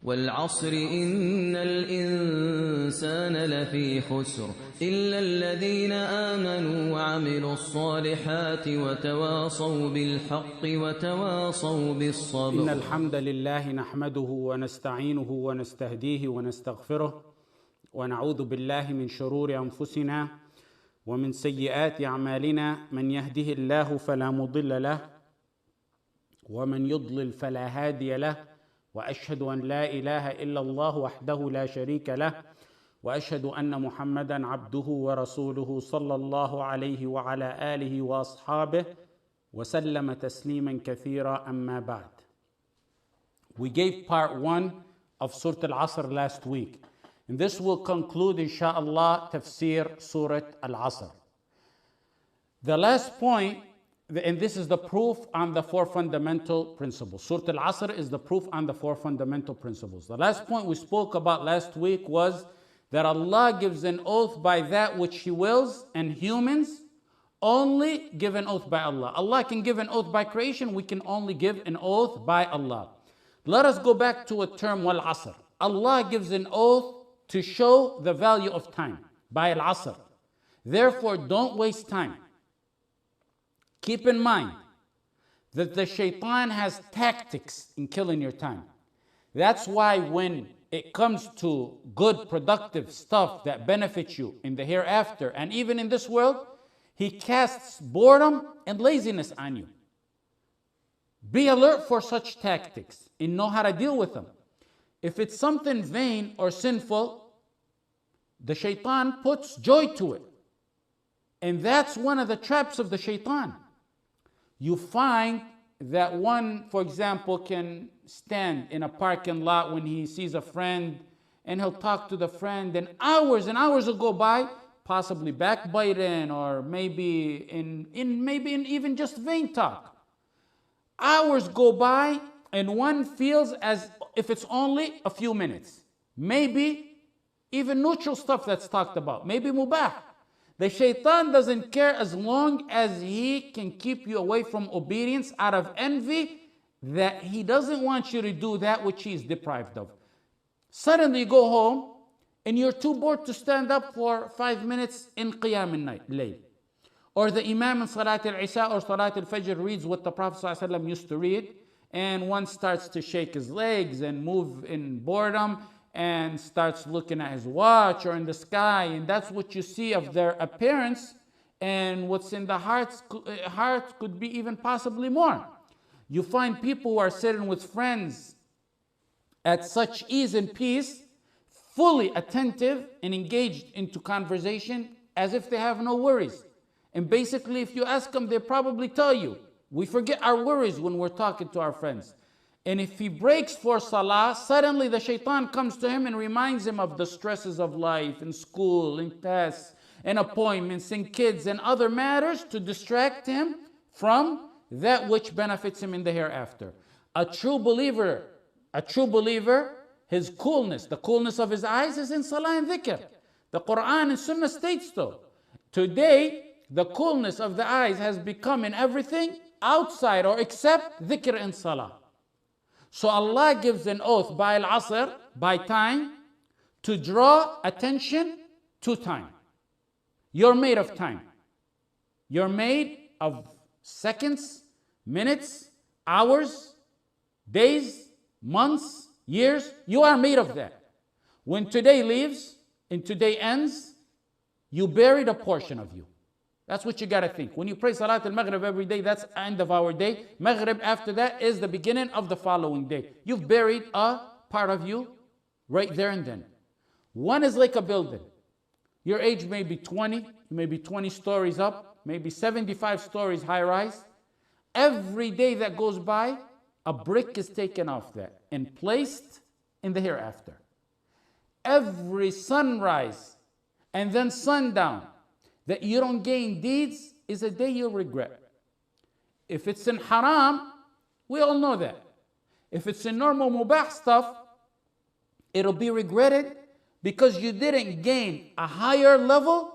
والعصر إن الإنسان لفي خسر إلا الذين آمنوا وعملوا الصالحات وتواصوا بالحق وتواصوا بالصبر. إن الحمد لله نحمده ونستعينه ونستهديه ونستغفره ونعوذ بالله من شرور أنفسنا ومن سيئات أعمالنا. من يهده الله فلا مضل له ومن يضلل فلا هادي له، وأشهد أن لا إله إلا الله وحده لا شريك له، وأشهد أن محمدا عبده ورسوله صلى الله عليه وعلى آله وأصحابه وسلم تسليما كثيرا. أما بعد. We gave part 1 of Surah Al-Asr last week, and this will conclude inshallah tafsir Surah Al-Asr. The last point, and this is the proof on the 4 fundamental principles. Surah Al-Asr is the proof on the 4 fundamental principles. The last point we spoke about last week was that Allah gives an oath by that which He wills, and humans only give an oath by Allah. Allah can give an oath by creation, we can only give an oath by Allah. Let us go back to a term, wal asr. Allah gives an oath to show the value of time by al-asr. Therefore, don't waste time. Keep in mind that the shaitan has tactics in killing your time. That's why when it comes to good, productive stuff that benefits you in the hereafter and even in this world, he casts boredom and laziness on you. Be alert for such tactics and know how to deal with them. If it's something vain or sinful, the shaitan puts joy to it. And that's one of the traps of the shaitan. You find that one, for example, can stand in a parking lot when he sees a friend and he'll talk to the friend, and hours will go by, possibly backbiting or maybe in even just vain talk. Hours go by and one feels as if it's only a few minutes. Maybe even neutral stuff that's talked about, maybe mubah. The shaitan doesn't care as long as he can keep you away from obedience out of envy, that he doesn't want you to do that which he is deprived of. Suddenly you go home and you're too bored to stand up for 5 minutes in Qiyam al-Layl. Or the Imam in Salat al-Isha or Salat al-Fajr reads what the Prophet ﷺ used to read, and one starts to shake his legs and move in boredom and starts looking at his watch or in the sky, and that's what you see of their appearance, and what's in the heart could be even possibly more. You find people who are sitting with friends at such ease and peace, fully attentive and engaged into conversation as if they have no worries. And basically, if you ask them, they probably tell you, we forget our worries when we're talking to our friends. And if he breaks for salah, suddenly the shaitan comes to him and reminds him of the stresses of life and school and tests and appointments and kids and other matters to distract him from that which benefits him in the hereafter. A true believer, his coolness, the coolness of his eyes is in salah and dhikr. The Quran and Sunnah states so. Today, the coolness of the eyes has become in everything outside or except dhikr and salah. So Allah gives an oath by al-asr, by time, to draw attention to time. You're made of time. You're made of seconds, minutes, hours, days, months, years. You are made of that. When today leaves and today ends, you buried a portion of you. That's what you got to think. When you pray Salat al-Maghrib every day, that's the end of our day. Maghrib after that is the beginning of the following day. You've buried a part of you right there and then. One is like a building. Your age may be 20, maybe 20 stories up, maybe 75 stories high rise. Every day that goes by, a brick is taken off that and placed in the hereafter. Every sunrise and then sundown that you don't gain deeds is a day you'll regret. If it's in haram, we all know that. If it's in normal mubah stuff, it'll be regretted because you didn't gain a higher level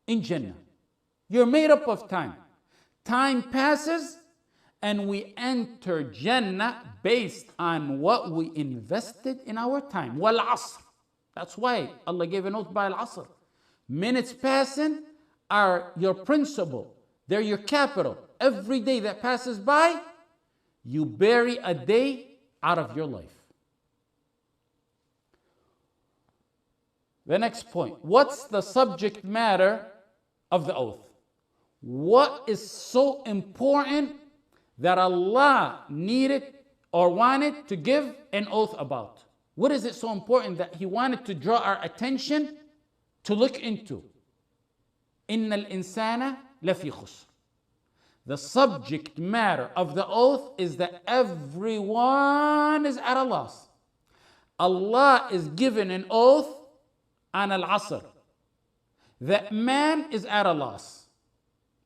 in Jannah. You're made up of time. Time passes and we enter Jannah based on what we invested in our time. Wal asr. That's why Allah gave an oath by al asr. Minutes passing are your principal. They're your capital. Every day that passes by, you bury a day out of your life. The next point. What's the subject matter of the oath? What is so important that Allah needed or wanted to give an oath about? What is it so important that He wanted to draw our attention to look into? Innal insana lafi khusr. The subject matter of the oath is that everyone is at a loss. Allah is given an oath on al-asr that man is at a loss.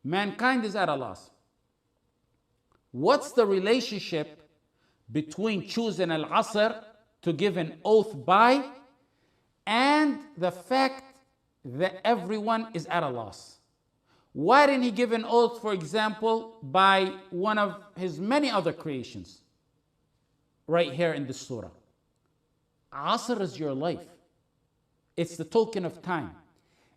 Mankind is at a loss. What's the relationship between choosing al-asr to give an oath by and the fact that everyone is at a loss? Why didn't He give an oath, for example, by one of His many other creations? Right here in this surah. Asr is your life. It's the token of time.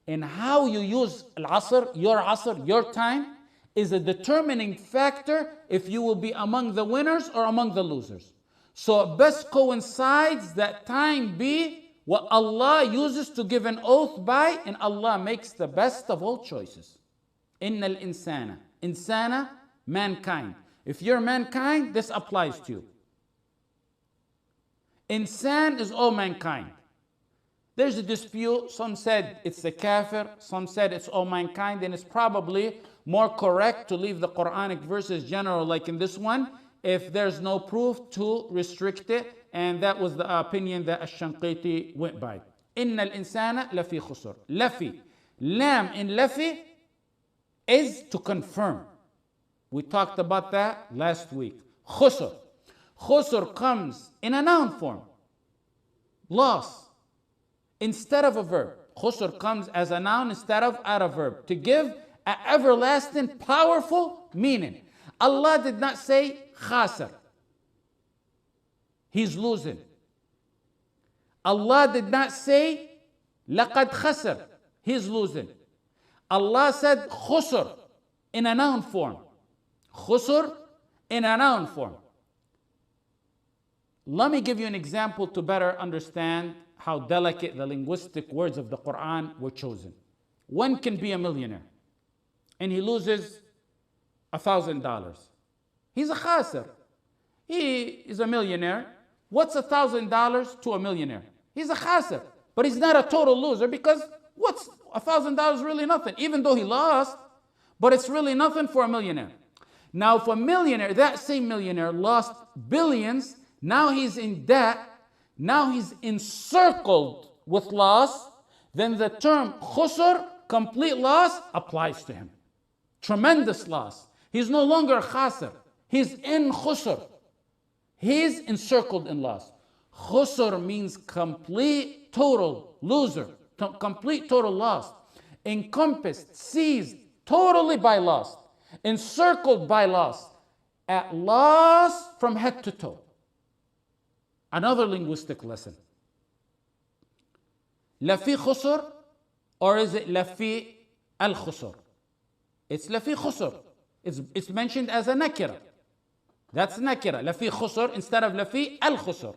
And how you use al-asr, your time, is a determining factor if you will be among the winners or among the losers. So it best coincides that time be what Allah uses to give an oath by, and Allah makes the best of all choices. Innal insana. Insana, mankind. If you're mankind, this applies to you. Insan is all mankind. There's a dispute. Some said it's the kafir, some said it's all mankind, and it's probably more correct to leave the Quranic verses general like in this one if there's no proof to restrict it, and that was the opinion that Ash-Shanqiti went by. Inna al-insana lafi khusr. Lafi. Lam in lafi is to confirm. We talked about that last week. Khusr. Khusr comes in a noun form. Loss. Instead of a verb. Khusr comes as a noun instead of a verb, to give an everlasting, powerful meaning. Allah did not say khasir. He's losing. Allah did not say laqad khasir. He's losing. Allah said khusr in a noun form. Khusr in a noun form. Let me give you an example to better understand how delicate the linguistic words of the Quran were chosen. One can be a millionaire and he loses $1,000. He's a khasir. He is a millionaire. What's $1,000 to a millionaire? He's a khasir. But he's not a total loser, because what's $1,000 really nothing, even though he lost, but it's really nothing for a millionaire. Now, if a millionaire, that same millionaire, lost billions, now he's in debt, now he's encircled with loss, then the term khusr, complete loss, applies to him. Tremendous loss. He's no longer a khasir. He's in khusr. He's encircled in loss. Khusr means complete, total loser, complete, total loss. Encompassed, seized totally by loss, encircled by loss, at loss from head to toe. Another linguistic lesson. Lafi khusr, or is it lafi al khusr? It's lafi khusr. It's mentioned as a nakira. That's nakira. Lafi khusr instead of lafi al khusr.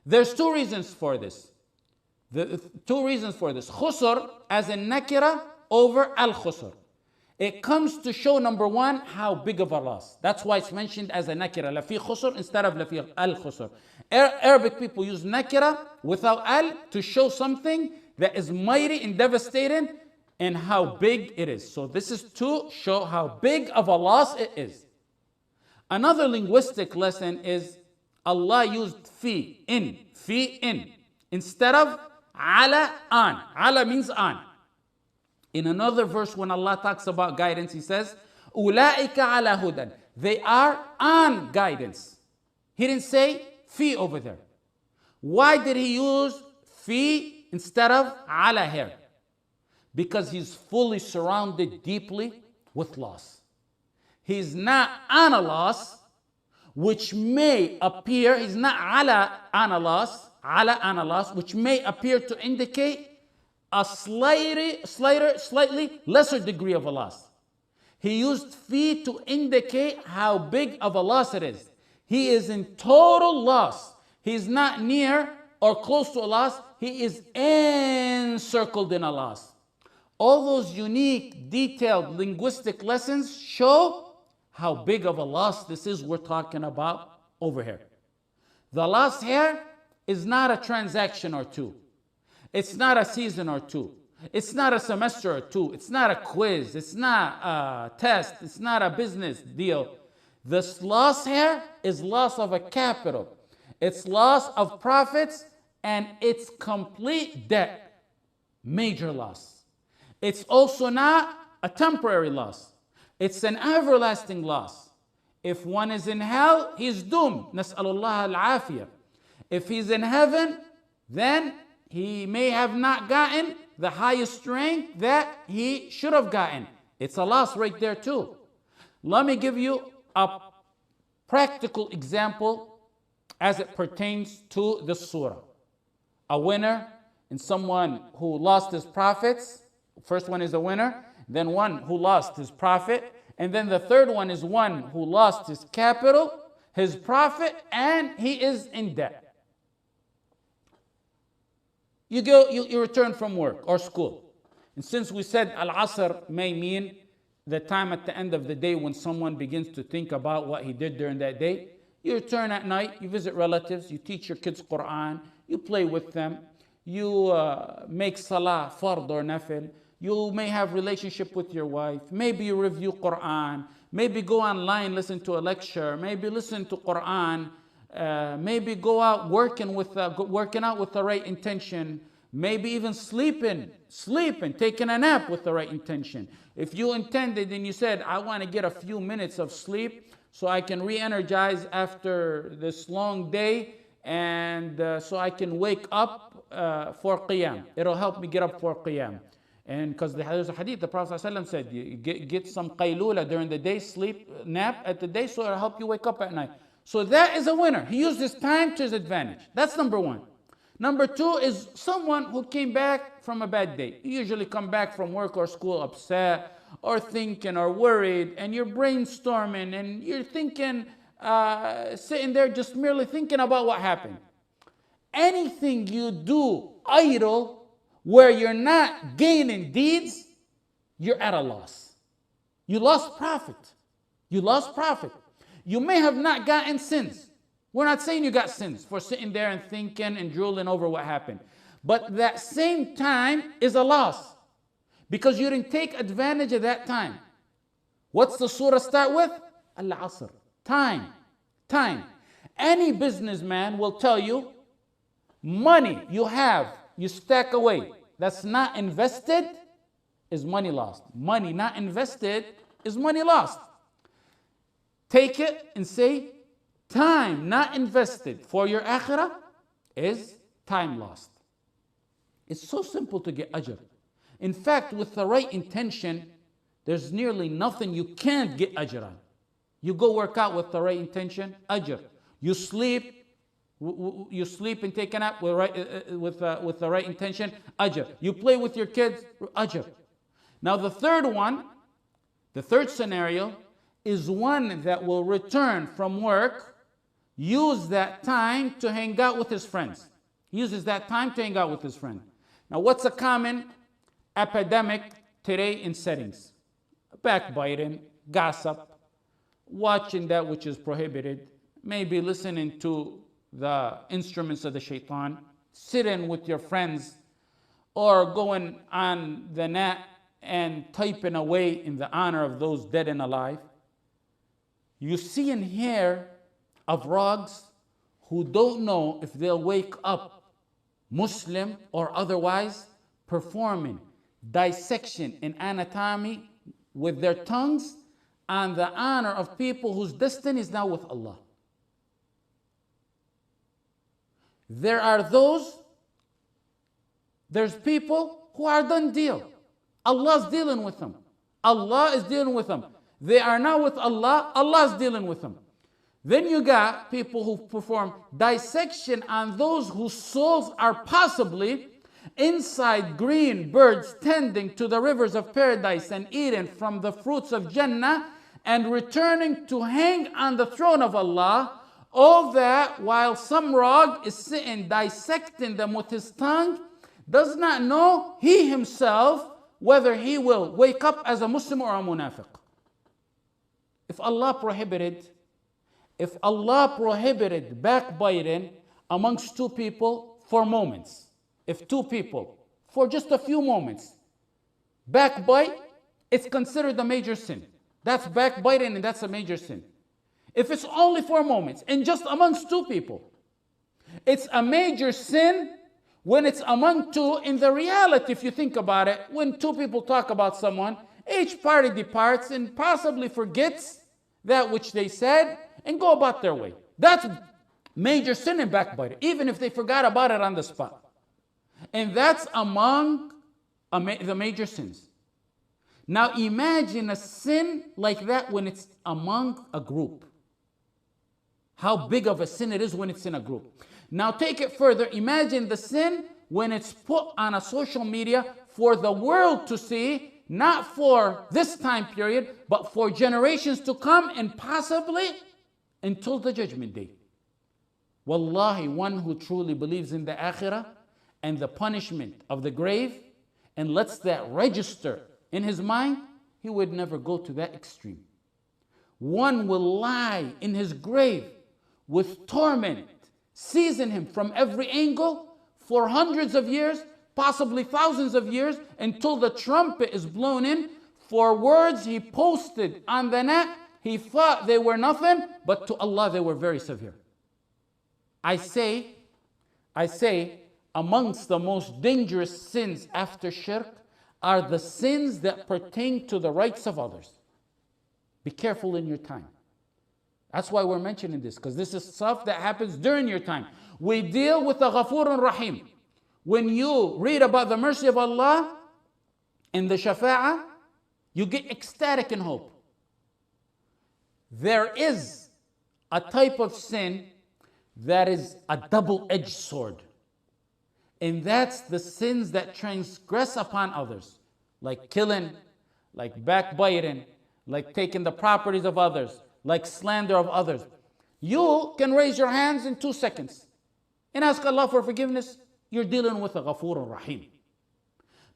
There's two reasons for this. Two reasons for this. Khusr as a nakira over al khusr. It comes to show, number one, how big of a loss. That's why it's mentioned as a nakira. Lafi khusr instead of lafi al khusr. Arabic people use nakira without al to show something that is mighty and devastating and how big it is. So this is to show how big of a loss it is. Another linguistic lesson is Allah used fi, in, instead of ala, on. Ala means on. In another verse, when Allah talks about guidance, He says, أُولَٰئِكَ عَلَى هُدًى. They are on guidance. He didn't say fi over there. Why did He use fi instead of ala here? Because He's fully surrounded deeply with loss. He's not on a loss, which may appear, he's not ala loss, which may appear to indicate a slightly lesser degree of a loss. He used fi to indicate how big of a loss it is. He is in total loss. He's not near or close to a loss. He is encircled in a loss. All those unique, detailed linguistic lessons show how big of a loss this is we're talking about over here. The loss here is not a transaction or two. It's not a season or two. It's not a semester or two. It's not a quiz. It's not a test. It's not a business deal. This loss here is loss of a capital. It's loss of profits, and it's complete debt. Major loss. It's also not a temporary loss. It's an everlasting loss. If one is in hell, he's doomed. Nas'alullah al-afiyah. If he's in heaven, then he may have not gotten the highest rank that he should have gotten. It's a loss right there too. Let me give you a practical example as it pertains to this surah. A winner and someone who lost his profits. First one is a winner, then one who lost his profit, and then the third one is one who lost his capital, his profit, and he is in debt. You return from work or school. And since we said al-asr may mean the time at the end of the day when someone begins to think about what he did during that day, you return at night, you visit relatives, you teach your kids Quran, you play with them, you make salah, fard or nafil, you may have relationship with your wife, maybe you review Quran, maybe go online, listen to a lecture, maybe listen to Quran, maybe go out working out with the right intention, maybe even sleeping, taking a nap with the right intention. If you intended and you said, I want to get a few minutes of sleep so I can re-energize after this long day, and so I can wake up for qiyam. It'll help me get up for qiyam. And because there's a hadith, the Prophet ﷺ said, you get some qaylula during the day, sleep, nap at the day, so it'll help you wake up at night. So that is a winner. He used his time to his advantage. That's number one. Number two is someone who came back from a bad day. You usually come back from work or school upset or thinking or worried, and you're brainstorming and you're thinking, sitting there just merely thinking about what happened. Anything you do idle where you're not gaining deeds, you're at a loss. You lost profit. You may have not gotten sins. We're not saying you got sins for sitting there and thinking and drooling over what happened. But that same time is a loss because you didn't take advantage of that time. What's the surah start with? Al-Asr. Time. Any businessman will tell you money you have, you stack away, that's not invested is money lost. Money not invested is money lost. Take it and say, time not invested for your akhirah is time lost. It's so simple to get ajr. In fact, with the right intention, there's nearly nothing you can't get ajr on. You go work out with the right intention, ajr. You sleep and take a nap with the right intention, ajr. You play with your kids, ajr. Now the third scenario is one that will return from work, use that time to hang out with his friends. He uses that time to hang out with his friend. Now what's a common epidemic today in settings? Backbiting, gossip, watching that which is prohibited, maybe listening to the instruments of the shaitan, sitting with your friends, or going on the net and typing away in the honor of those dead and alive. You see and hear of frogs who don't know if they'll wake up Muslim or otherwise, performing dissection and anatomy with their tongues on the honor of people whose destiny is now with Allah. There's people who are done deal. Allah's dealing with them. Allah is dealing with them. They are now with Allah. Allah's dealing with them. Then you got people who perform dissection on those whose souls are possibly inside green birds tending to the rivers of paradise and eating from the fruits of Jannah and returning to hang on the throne of Allah. All that while some rog is sitting dissecting them with his tongue, does not know he himself whether he will wake up as a Muslim or a munafiq. If Allah prohibited backbiting amongst two people for moments, if two people, for just a few moments, backbite, it's considered a major sin. That's backbiting and that's a major sin. If it's only for moments and just amongst two people, it's a major sin when it's among two. In the reality, if you think about it, when two people talk about someone, each party departs and possibly forgets that which they said and go about their way. That's major sin and backbiting, even if they forgot about it on the spot. And that's among the major sins. Now imagine a sin like that when it's among a group. How big of a sin it is when it's in a group. Now take it further. Imagine the sin when it's put on a social media for the world to see, not for this time period, but for generations to come and possibly until the judgment day. Wallahi, one who truly believes in the akhirah and the punishment of the grave and lets that register in his mind, he would never go to that extreme. One will lie in his grave with torment, seizing him from every angle for hundreds of years, possibly thousands of years, until the trumpet is blown in for words he posted on the net. He thought they were nothing, but to Allah they were very severe. I say, amongst the most dangerous sins after shirk are the sins that pertain to the rights of others. Be careful in your time. That's why we're mentioning this, because this is stuff that happens during your time. We deal with the Ghafurun Rahim. When you read about the mercy of Allah and the Shafa'ah, you get ecstatic in hope. There is a type of sin that is a double-edged sword. And that's the sins that transgress upon others, like killing, like backbiting, like taking the properties of others, like slander of others. You can raise your hands in 2 seconds and ask Allah for forgiveness. You're dealing with a Ghafur Rahim.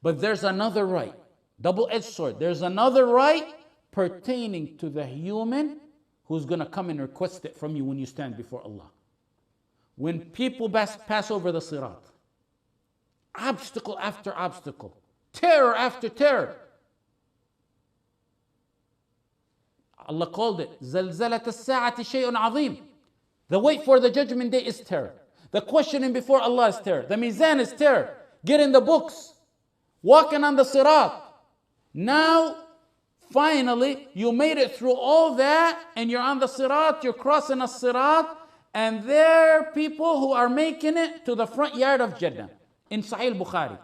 But there's another right, double-edged sword. There's another right pertaining to the human who's going to come and request it from you when you stand before Allah. When people pass over the sirat, obstacle after obstacle, terror after terror. Allah called it زلزلة الساعة شيء عظيم. The wait for the judgment day is terror. The questioning before Allah is terror. The mizan is terror. Getting the books, walking on the sirat. Now, finally, you made it through all that and you're on the sirat, you're crossing a sirat, and there are people who are making it to the front yard of Jannah. In Sahih Bukhari,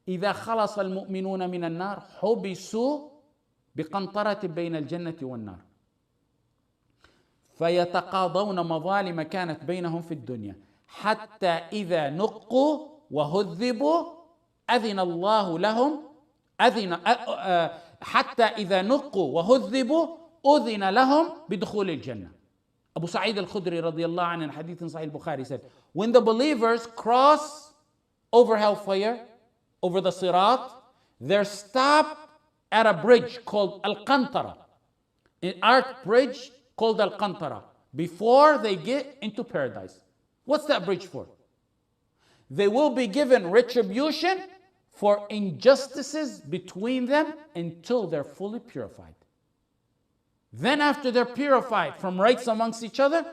إذا خلص المؤمنون من النار حبسوا بقنطرة بين الجنة والنار فيتقاضون مظالم كانت بينهم في الدنيا حتى إذا نقوا وهذبوا أذن الله لهم حتى إذا نقوا وهذبوا أذن لهم بدخول الجنة. Abu Sa'id al-Khudri radiyallahu anhu in hadith in Sahih Bukhari said, when the believers cross over hellfire, over the sirat, they're stopped at a bridge called Al-Qantara, an arch bridge called Al-Qantara, before they get into paradise. What's that bridge for? They will be given retribution for injustices between them until they're fully purified. Then after they're purified from rights amongst each other,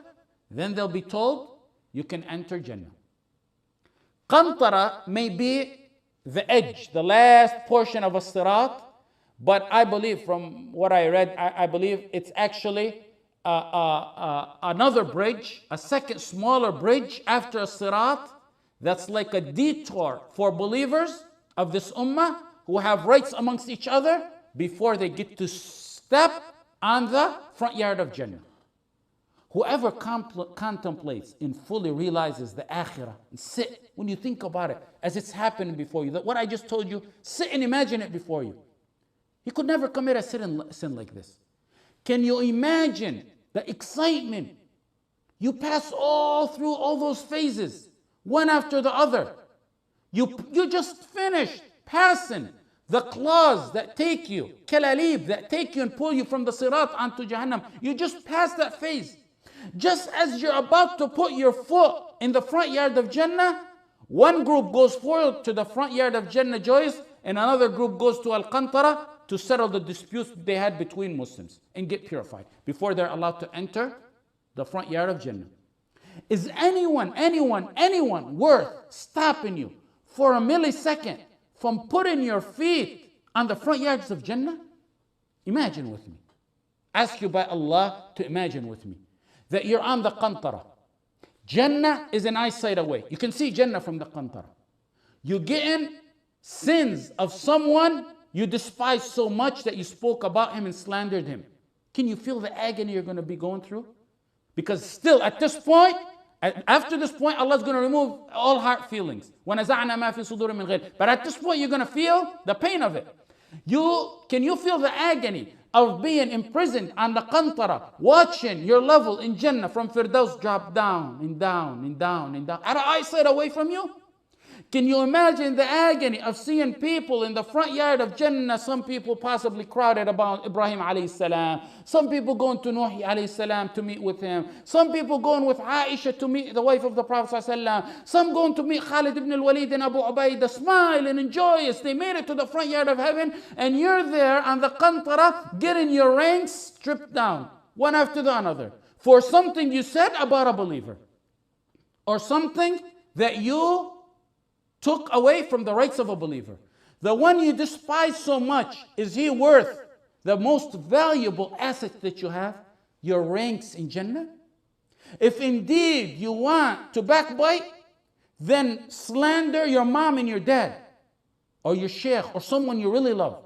then they'll be told, you can enter Jannah. Qantara may be the edge, the last portion of a sirat, but I believe from what I read, I believe it's actually another bridge, a second smaller bridge after a sirat, that's like a detour for believers of this ummah who have rights amongst each other before they get to step on the front yard of Jannah. Whoever contemplates and fully realizes the akhirah, and sit, when you think about it, as it's happening before you, that what I just told you, sit and imagine it before you. You could never commit a sin like this. Can you imagine the excitement? You pass all through all those phases, one after the other. You just finished passing the claws that take you, kalalib, that take you and pull you from the sirat onto Jahannam. You just passed that phase. Just as you're about to put your foot in the front yard of Jannah, one group goes forward to the front yard of Jannah joys, and another group goes to Al-Qantara to settle the disputes they had between Muslims and get purified before they're allowed to enter the front yard of Jannah. Is anyone worth stopping you for a millisecond from putting your feet on the front yards of Jannah? Imagine with me. Ask you by Allah to imagine with me that you're on the Qantara. Jannah is an eyesight away. You can see Jannah from the Qantara. You get in sins of someone you despise so much that you spoke about him and slandered him. Can you feel the agony you're going to be going through? Because still at this point, after this point, Allah's going to remove all heart feelings. وَنَزَعْنَا مَا فِي صُدُورٍ مِّنْ غِلٍّ. But at this point, you're going to feel the pain of it. Can you feel the agony of being imprisoned on the Qantara, watching your level in Jannah from Firdaus drop down and down and down and down, at an eyesight away from you? Can you imagine the agony of seeing people in the front yard of Jannah? Some people possibly crowded about Ibrahim alayhi salam. Some people going to Nuh alayhi salam to meet with him. Some people going with Aisha to meet the wife of the Prophet sallallahu. Some going to meet Khalid ibn al-Walid and Abu Ubaidah, smiling and joyous. They made it to the front yard of heaven, and you're there on the Qantara getting your ranks stripped down, one after the other, for something you said about a believer, or something that you took away from the rights of a believer. The one you despise so much, is he worth the most valuable asset that you have? Your ranks in Jannah? If indeed you want to backbite, then slander your mom and your dad, or your sheikh, or someone you really love.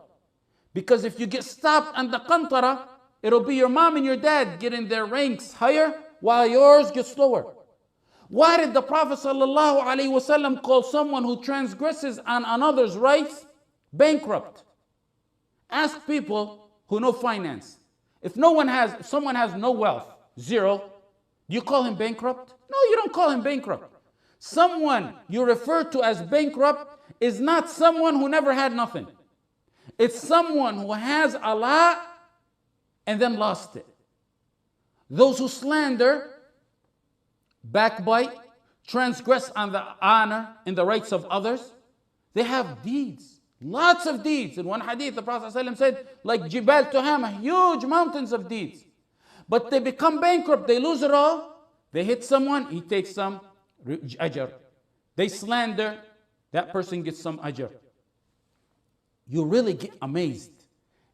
Because if you get stopped on the Qantara, it'll be your mom and your dad getting their ranks higher, while yours get slower. Why did the Prophet ﷺ call someone who transgresses on another's rights bankrupt? Ask people who know finance. If someone has no wealth, zero, do you call him bankrupt? No, you don't call him bankrupt. Someone you refer to as bankrupt is not someone who never had nothing. It's someone who has a lot and then lost it. Those who slander, backbite, transgress on the honor and the rights of others, they have deeds, lots of deeds. In one hadith, the Prophet ﷺ said, like gibreel Tuhama, huge mountains of deeds. But they become bankrupt, they lose it all. They hit someone, he takes some ajr. They slander, that person gets some ajr. You really get amazed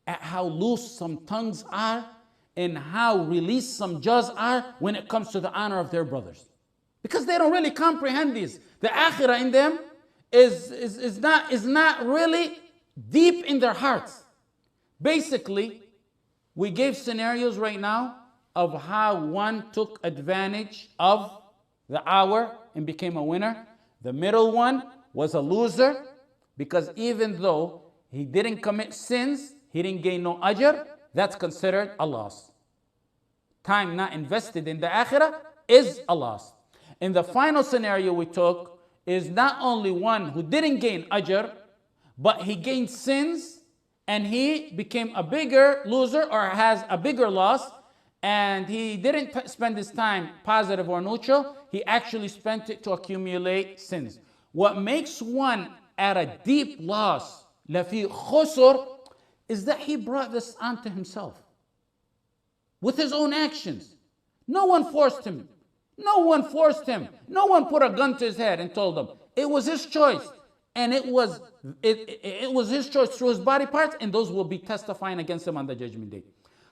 at how loose some tongues are and how released some jaws are when it comes to the honor of their brothers. Because they don't really comprehend these. The akhirah in them is not really deep in their hearts. Basically, we gave scenarios right now of how one took advantage of the hour and became a winner. The middle one was a loser, because even though he didn't commit sins, he didn't gain no ajr, that's considered a loss. Time not invested in the akhirah is a loss. And the final scenario we took is not only one who didn't gain ajr, but he gained sins and he became a bigger loser or has a bigger loss, and he didn't spend his time positive or neutral, he actually spent it to accumulate sins. What makes one at a deep loss, lafi khusr, is that he brought this onto himself with his own actions. No one forced him. No one forced him. No one put a gun to his head and told him. It was his choice. And it was his choice through his body parts, and those will be testifying against him on the judgment day.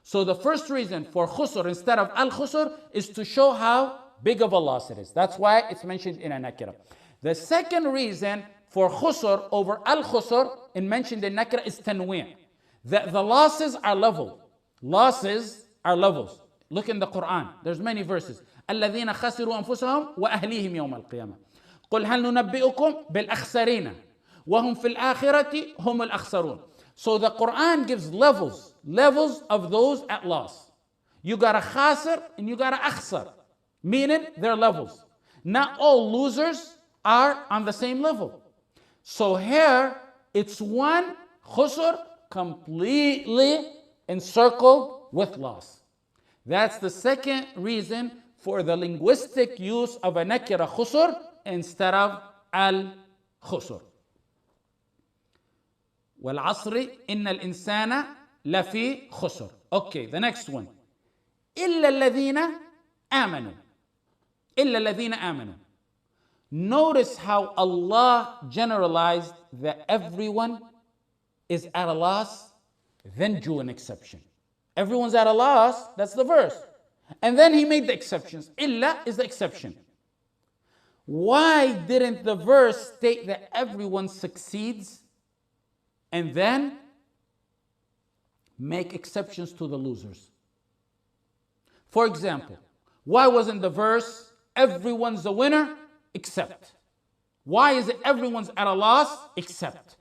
So the first reason for khusr instead of al-khusr is to show how big of a loss it is. That's why it's mentioned in a nakira. The second reason for khusr over al-khusr and mentioned in nakira is tanwi'. That the losses are level. Losses are levels. Look in the Quran. There's many verses. الذين خسروا أنفسهم وأهليهم يوم القيامة. قل هل ننبئكم بالأخسرين وهم في الآخرة هم الأخسرون. So the Quran gives levels of those at loss. You got a khasir and you got a akhsar, meaning they're levels. Not all losers are on the same level. So here it's one khusr completely encircled with loss. That's the second reason for the linguistic use of a nakira khusr instead of al khusr. والعصر إن الإنسان لفي خسر. Okay, the next one. إلا الذين آمنوا. إلا الذين آمنوا. Notice how Allah generalized that everyone is at a loss, then drew an exception. Everyone's at a loss, that's the verse. And then he made the exceptions. Illa is the exception. Why didn't the verse state that everyone succeeds and then make exceptions to the losers? For example, why wasn't the verse everyone's a winner except? Why is it everyone's at a loss except?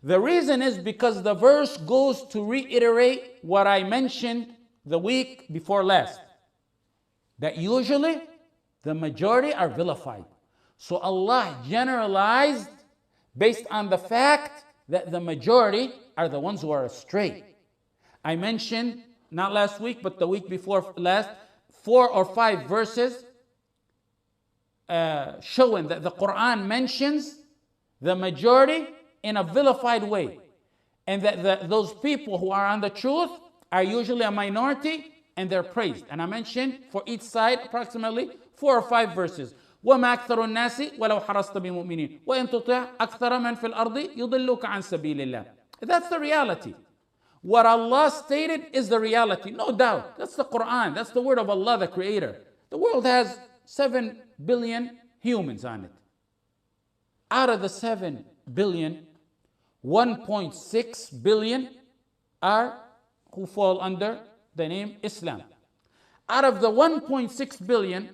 The reason is because the verse goes to reiterate what I mentioned the week before last, that usually the majority are vilified. So Allah generalized based on the fact that the majority are the ones who are astray. I mentioned, not last week, but the week before last, 4 or 5 verses showing that the Quran mentions the majority in a vilified way, and that those people who are on the truth are usually a minority and they're praised. And I mentioned for each side approximately 4 or 5 verses. وما أكثر الناس ولو حرصت بمؤمنين وإن تطع أكثر من في الأرض يضلوك عن سبيل الله. That's the reality. What Allah stated is the reality, no doubt. That's the Quran. That's the word of Allah, the Creator. The world has 7 billion humans on it. Out of the 7 billion, 1.6 billion are who fall under the name Islam. Out of the 1.6 billion,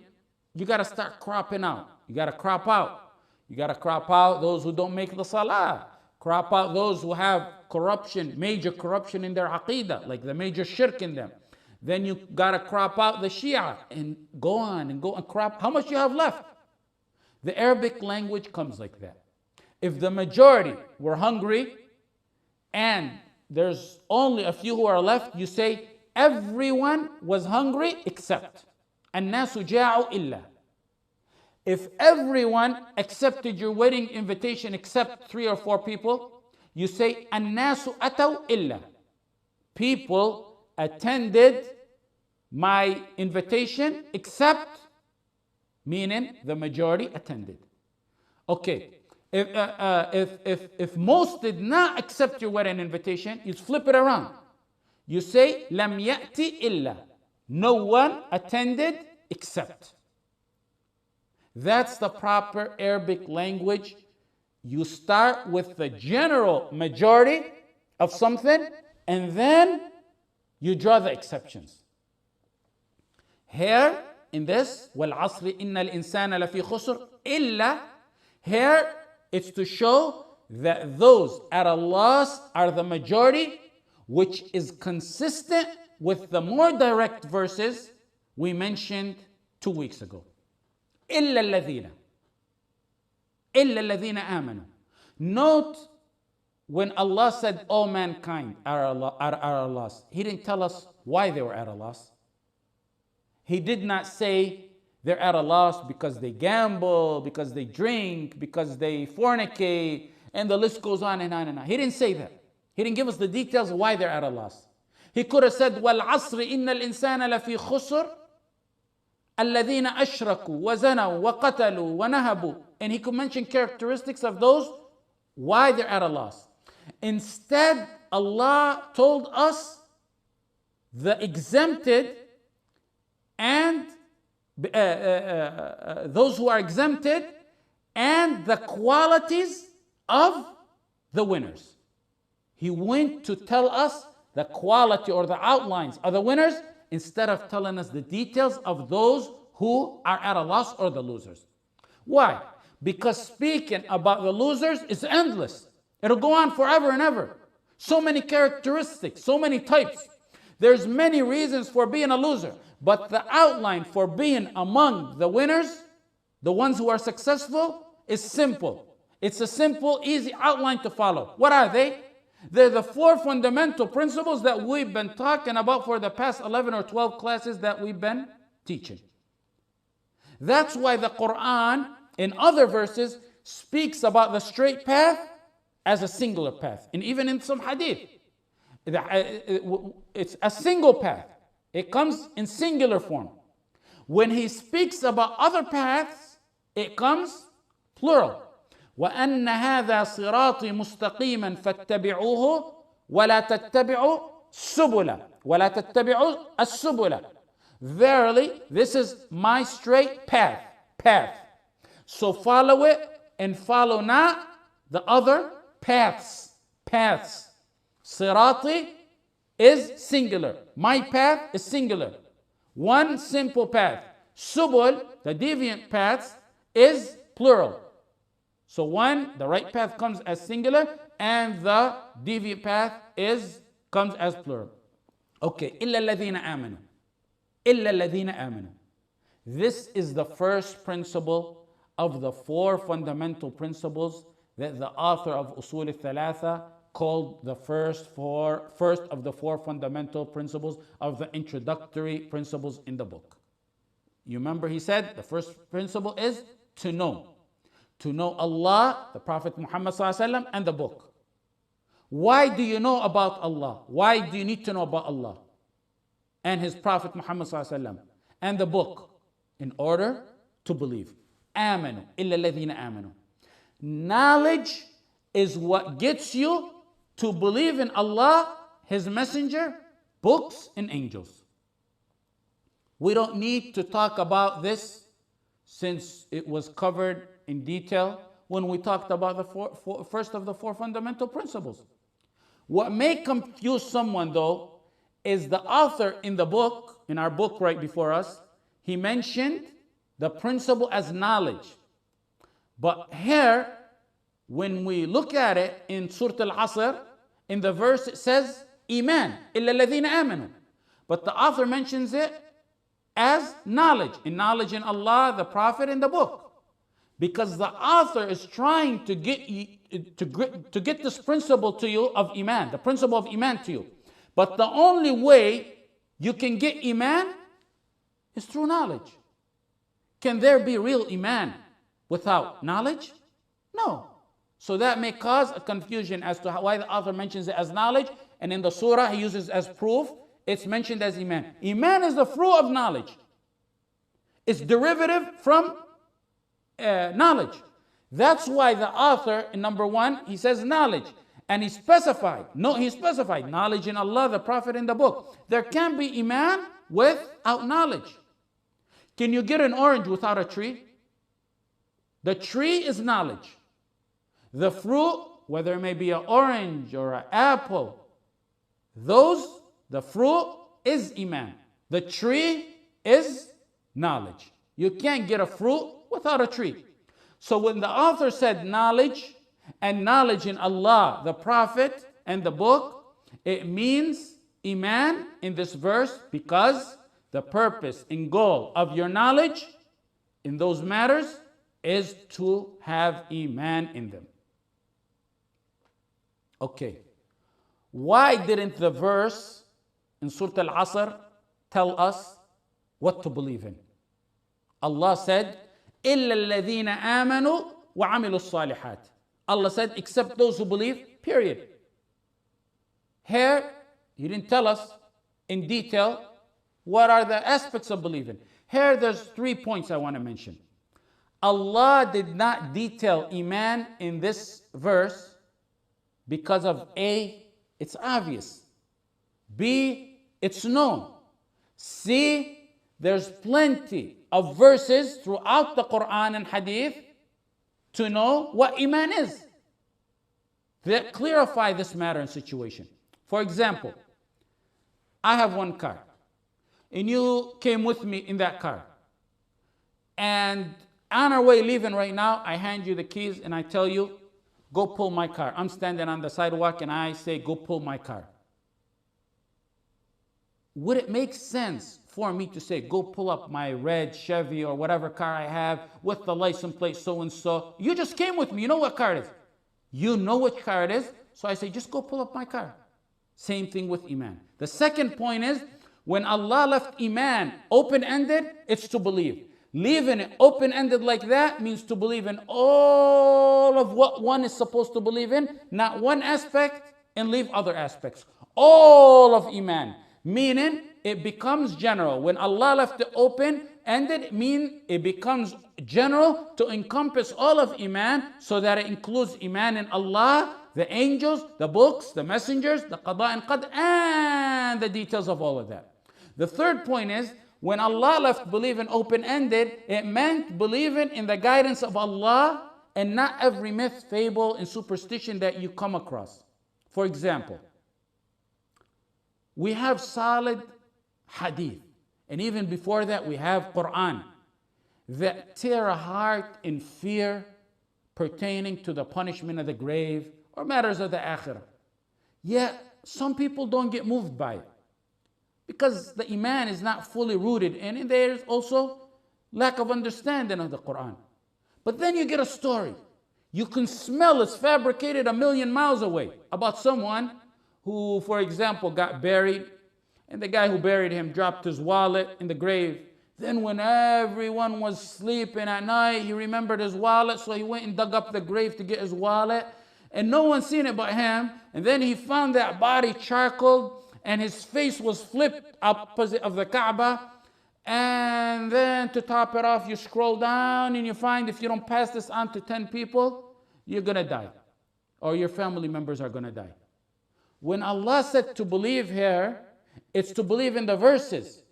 you got to start cropping out. You got to crop out. You got to crop out those who don't make the salah. Crop out those who have corruption, major corruption in their aqidah, like the major shirk in them. Then you got to crop out the Shia and go on and crop. How much you have left? The Arabic language comes like that. If the majority were hungry and there's only a few who are left, you say everyone was hungry except. الناس جاعوا إلا. If everyone accepted your wedding invitation except 3 or 4 people, you say الناس أتوا إلا. People attended my invitation except, meaning the majority attended. Okay, if most did not accept your wedding invitation, you flip it around. You say لم يأتي إلا. No one attended except. That's the proper Arabic language. You start with the general majority of something and then you draw the exceptions. Here in this, وَالْعَصْرِ إِنَّ الْإِنسَانَ لَفِي خُسْرٍ إِلَّا, here it's to show that those at a loss are the majority, which is consistent with the more direct verses we mentioned 2 weeks ago. إِلَّا الَّذِينَ آمَنُوا. Note when Allah said all mankind are at a loss, He didn't tell us why they were at a loss. He did not say they're at a loss because they gamble, because they drink, because they fornicate, and the list goes on and on and on. He didn't say that. He didn't give us the details of why they're at a loss. He could have said, وَالْعَصْرِ إِنَّ الْإِنسَانَ لَفِي خُسْرٍ الَّذِينَ أَشْرَكُوا وَزَنَوا وَقَتَلُوا وَنَهَبُوا. And he could mention characteristics of those, why they're at a loss. Instead, Allah told us the exempted and those who are exempted and the qualities of the winners. He went to tell us the quality or the outlines of the winners instead of telling us the details of those who are at a loss or the losers. Why? Because speaking about the losers is endless. It'll go on forever and ever. So many characteristics, so many types. There's many reasons for being a loser, but the outline for being among the winners, the ones who are successful, is simple. It's a simple, easy outline to follow. What are they? They're the 4 fundamental principles that we've been talking about for the past 11 or 12 classes that we've been teaching. That's why the Quran in other verses speaks about the straight path as a singular path. And even in some hadith, it's a single path. It comes in singular form. When he speaks about other paths, it comes plural. وَأَنَّ هَذَا صِرَاطِي مُسْتَقِيمًا فَاتَّبِعُوهُ وَلَا تَتَّبِعُوا السُّبُلَ وَلَا تَتَّبِعُوا السُّبُلَ. Verily, this is my straight path. So follow it and follow not the other paths. Sirati is singular. My path is singular. One simple path. Subul, the deviant paths, is plural. So the right path comes as singular, and the deviant path comes as plural. Okay, إِلَّا الَّذِينَ آمَنُوا. This is the first principle of the 4 fundamental principles that the author of Usul al-Thalatha called the first of the 4 fundamental principles of the introductory principles in the book. You remember he said the first principle is to know. To know Allah, the Prophet Muhammad ﷺ, and the book. Why do you know about Allah? Why do you need to know about Allah and His Prophet Muhammad ﷺ and the book? In order to believe. آمنوا إلا الذين آمنوا. Knowledge is what gets you to believe in Allah, His Messenger, books, and angels. We don't need to talk about this since it was covered in detail when we talked about the first of the 4 fundamental principles. What may confuse someone though is the author in the book, in our book right before us, he mentioned the principle as knowledge. But here, when we look at it in Surah Al-Asr, in the verse it says, Iman, illa alladhina amanu. But the author mentions it as knowledge. In knowledge in Allah, the Prophet, and the book. Because the author is trying to get this principle to you of Iman, the principle of Iman to you. But the only way you can get Iman is through knowledge. Can there be real Iman without knowledge? No. So that may cause a confusion as to why the author mentions it as knowledge, and in the surah he uses as proof, it's mentioned as Iman. Iman is the fruit of knowledge. It's derivative from knowledge. That's why the author in number 1, he says knowledge. And he specified knowledge in Allah, the Prophet, and the book. There can't be Iman without knowledge. Can you get an orange without a tree? The tree is knowledge. The fruit, whether it may be an orange or an apple, the fruit is Iman. The tree is knowledge. You can't get a fruit without a tree. So when the author said knowledge, and knowledge in Allah, the Prophet, and the book, it means Iman in this verse, because the purpose and goal of your knowledge in those matters is to have Iman in them. Okay. Why didn't the verse in Surah Al-Asr tell us what to believe in? Allah said, إِلَّا الَّذِينَ آمَنُوا وَعَمِلُوا الصَّالِحَاتِ. Allah said, except those who believe, period. Here, He didn't tell us in detail what are the aspects of believing. Here, there's 3 points I want to mention. Allah did not detail Iman in this verse because of A, it's obvious. B, it's known. C, there's plenty of verses throughout the Quran and Hadith to know what Iman is, that clarify this matter and situation. For example, I have one car, and you came with me in that car. And on our way leaving right now, I hand you the keys and I tell you, go pull my car. I'm standing on the sidewalk and I say, go pull my car. Would it make sense for me to say, go pull up my red Chevy or whatever car I have with the license plate so-and-so? You just came with me. You know what car it is. You know which car it is. So I say, just go pull up my car. Same thing with Iman. The second point is, when Allah left Iman open-ended, it's to believe. Leaving it open-ended like that means to believe in all of what one is supposed to believe in, not one aspect and leave other aspects. All of Iman, meaning it becomes general. When Allah left it open-ended, it becomes general to encompass all of Iman, so that it includes Iman in Allah, the angels, the books, the messengers, the qada and qadr, and the details of all of that. The third point is, when Allah left believing open-ended, it meant believing in the guidance of Allah and not every myth, fable, and superstition that you come across. For example, we have solid hadith, and even before that we have Quran that tear a heart in fear pertaining to the punishment of the grave or matters of the akhirah. Yet some people don't get moved by it, because the Iman is not fully rooted in it, and there's also lack of understanding of the Quran. But then you get a story. You can smell it's fabricated a million miles away about someone who, for example, got buried, and the guy who buried him dropped his wallet in the grave. Then when everyone was sleeping at night, he remembered his wallet, so he went and dug up the grave to get his wallet, and no one seen it but him. And then he found that body charcoaled, and his face was flipped opposite of the Kaaba. And then to top it off, you scroll down and you find if you don't pass this on to 10 people, you're going to die. Or your family members are going to die. When Allah said to believe here, it's to believe in the verses,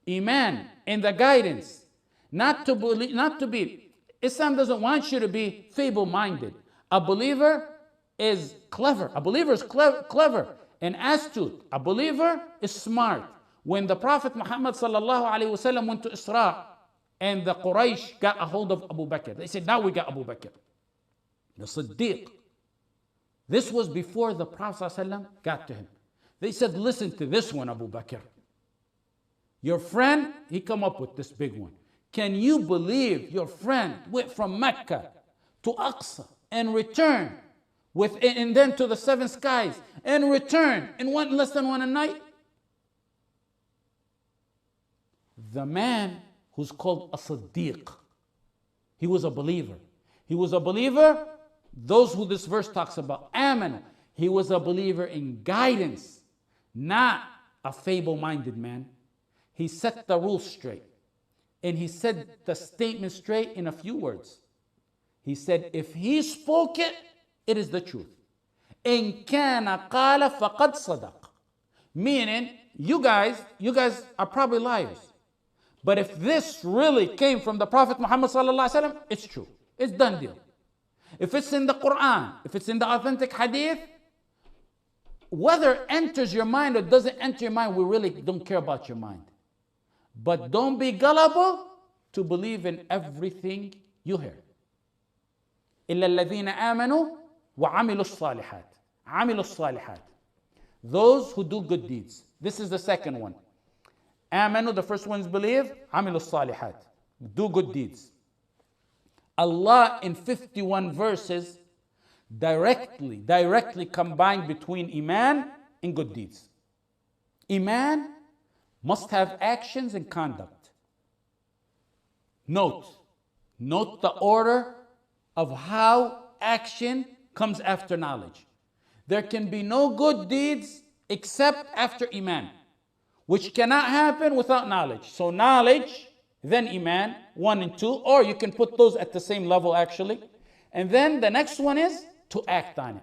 Iman, in the guidance. Not to be. Islam doesn't want you to be feeble-minded. A believer is clever. A believer is clever and astute. A believer is smart. When the Prophet Muhammad sallallahu alaihi wasallam went to Isra, and the Quraysh got a hold of Abu Bakr, they said, now we got Abu Bakr, the Siddiq. This was before the Prophet sallallahu alaihi wasallam got to him. They said, listen to this one, Abu Bakr. Your friend, he come up with this big one. Can you believe your friend went from Mecca to Aqsa and returned and then to the seven skies and returned in less than one night? The man who's called a Siddiq, he was a believer. He was a believer, those who this verse talks about, Amen. He was a believer in guidance, not a feeble-minded man. He set the rules straight. And he said the statement straight in a few words. He said, if he spoke it, it is the truth. إن كان قال فقد صدق. Meaning, you guys are probably liars. But if this really came from the Prophet Muhammad sallallahu alaihi wasallam, it's true. It's done deal. If it's in the Quran, if it's in the authentic hadith, whether it enters your mind or doesn't enter your mind, we really don't care about your mind. But don't be gullible to believe in everything you hear. إلا الذين آمنوا وعملوا الصالحات. عملوا الصالحات. Those who do good deeds. This is the second one. آمنوا, the first one is believe. عملوا الصالحات. Do good deeds. Allah in 51 verses directly combined between Iman and good deeds. Iman must have actions and conduct. Note the order of how action comes after knowledge. There can be no good deeds except after Iman, which cannot happen without knowledge. So knowledge, then Iman, 1 and 2, or you can put those at the same level actually. And then the next one is to act on it.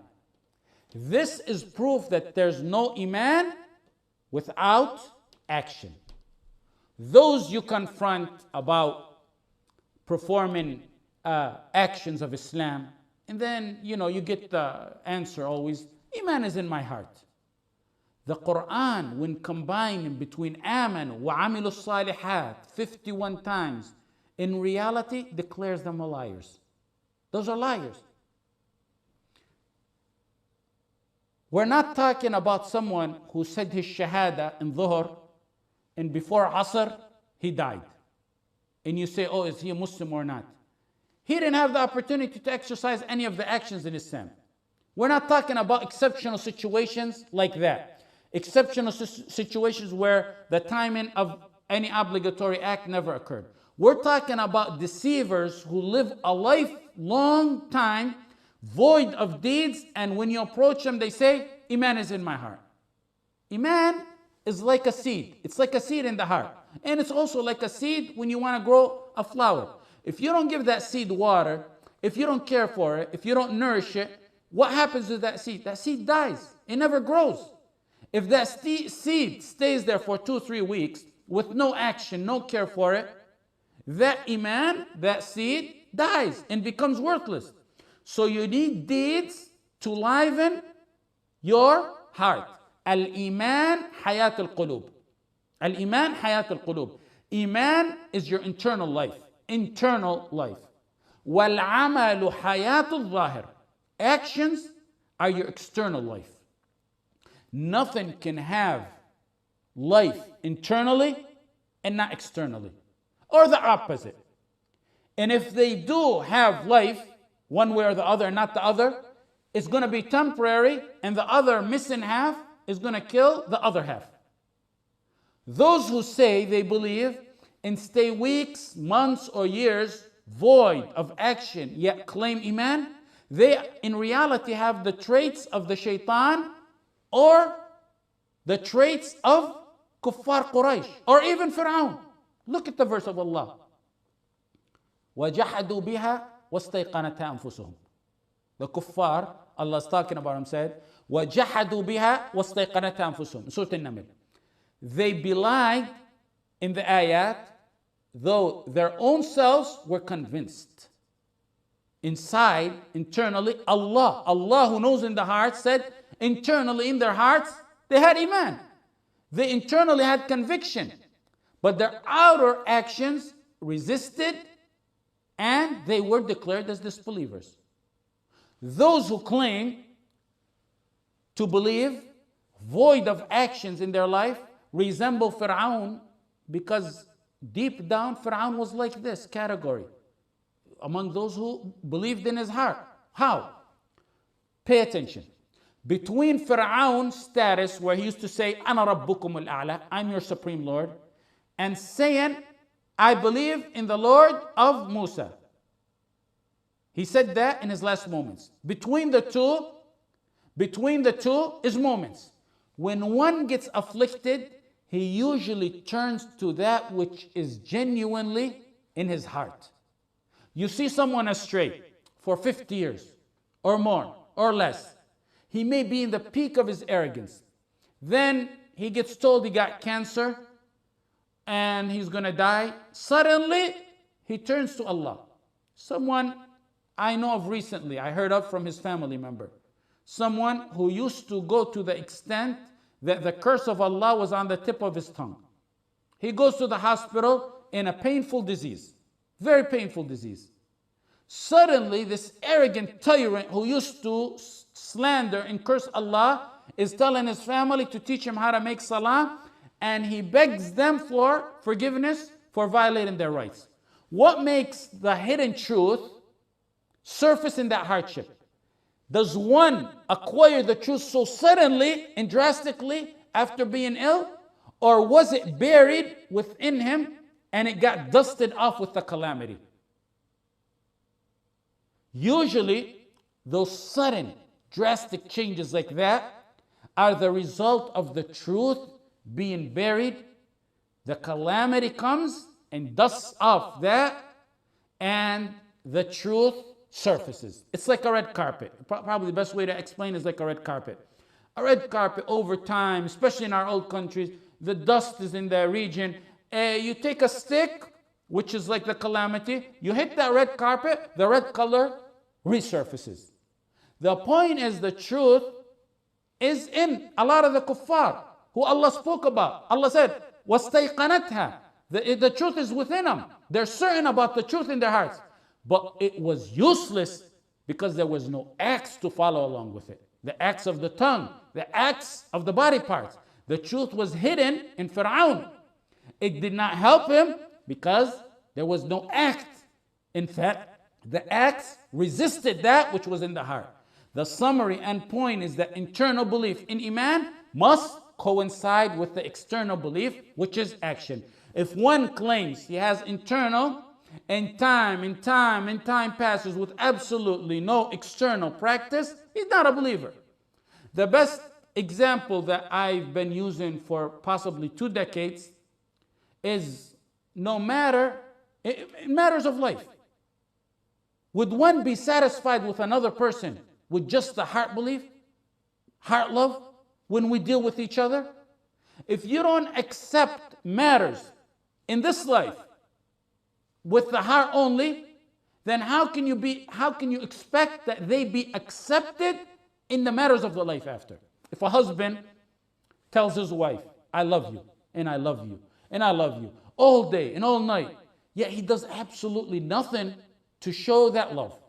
This is proof that there's no Iman without action. Those you confront about performing actions of Islam, and then you get the answer always, Iman is in my heart. The Quran, when combining between amanu wa amilu salihat 51 times, in reality declares them liars. Those are liars. We're not talking about someone who said his shahada in dhuhr and before asr he died. And you say, oh, is he a Muslim or not? He didn't have the opportunity to exercise any of the actions in Islam. We're not talking about exceptional situations like that. Exceptional situations where the timing of any obligatory act never occurred. We're talking about deceivers who live a lifelong time void of deeds, and when you approach them, they say, Iman is in my heart. Iman is like a seed. It's like a seed in the heart. And it's also like a seed when you want to grow a flower. If you don't give that seed water, if you don't care for it, if you don't nourish it, what happens to that seed? That seed dies. It never grows. If that seed stays there for 2-3 weeks with no action, no care for it, that iman, that seed, dies and becomes worthless. So you need deeds to liven your heart. Al-iman hayat al-qulub. Al-iman hayat al-qulub. Iman is your internal life. Internal life. Wal-amalu hayat al-zahir. Actions are your external life. Nothing can have life internally and not externally, or the opposite. And if they do have life, one way or the other, not the other, it's going to be temporary, and the other missing half is going to kill the other half. Those who say they believe and stay weeks, months, or years void of action, yet claim iman, they in reality have the traits of the shaitan or the traits of kuffar Quraysh or even Fir'aun. Look at the verse of Allah. وَجَحَدُوا بِهَا وَاسْتَيْقَنَتْهَا أَنفُسُهُم. The kuffar, Allah is talking about him, said, وَجَحَدُوا بِهَا وَاسْتَيْقَنَتْهَا أَنفُسُهُم. Surah An-Naml. They belied in the ayat, though their own selves were convinced. Inside, internally, Allah who knows in the heart said, internally in their hearts, they had iman. They internally had conviction. But their outer actions resisted and they were declared as disbelievers. Those who claim to believe, void of actions in their life, resemble Fir'aun, because deep down Fir'aun was like this category among those who believed in his heart. How? Pay attention. Between Fir'aun's status, where he used to say, Ana Rabbukum al-A'la, I'm your supreme Lord, and saying, I believe in the Lord of Musa. He said that in his last moments. Between the two is moments. When one gets afflicted, he usually turns to that which is genuinely in his heart. You see someone astray for 50 years or more or less. He may be in the peak of his arrogance. Then he gets told he got cancer and he's going to die. Suddenly, he turns to Allah. Someone I know of recently, I heard of from his family member. Someone who used to go to the extent that the curse of Allah was on the tip of his tongue. He goes to the hospital in a painful disease, very painful disease. Suddenly, this arrogant tyrant who used to slander and curse Allah is telling his family to teach him how to make salah, and he begs them for forgiveness for violating their rights. What makes the hidden truth surface in that hardship? Does one acquire the truth so suddenly and drastically after being ill? Or was it buried within him and it got dusted off with the calamity? Usually, those sudden, drastic changes like that are the result of the truth being buried. The calamity comes and dusts off that, and the truth surfaces. It's like a red carpet. Probably the best way to explain is like a red carpet. A red carpet over time, especially in our old countries, the dust is in the region. You take a stick, which is like the calamity, you hit that red carpet, the red color resurfaces. The point is the truth is in a lot of the kuffar who Allah spoke about. Allah said, وَاسْتَيْقَنَتْهَا. The truth is within them. They're certain about the truth in their hearts. But it was useless because there was no acts to follow along with it. The acts of the tongue, the acts of the body parts. The truth was hidden in Fir'aun. It did not help him because there was no act. In fact, the acts resisted that which was in the heart. The summary and point is that internal belief in Iman must coincide with the external belief, which is action. If one claims he has internal and time passes with absolutely no external practice, he's not a believer. The best example that I've been using for possibly 2 decades is no matter, in matters of life, would one be satisfied with another person with just the heart belief, heart love, when we deal with each other? If you don't accept matters in this life with the heart only, then how can you expect that they be accepted in the matters of the life after? If a husband tells his wife, I love you, and I love you, and I love you, all day and all night, yet he does absolutely nothing to show that love.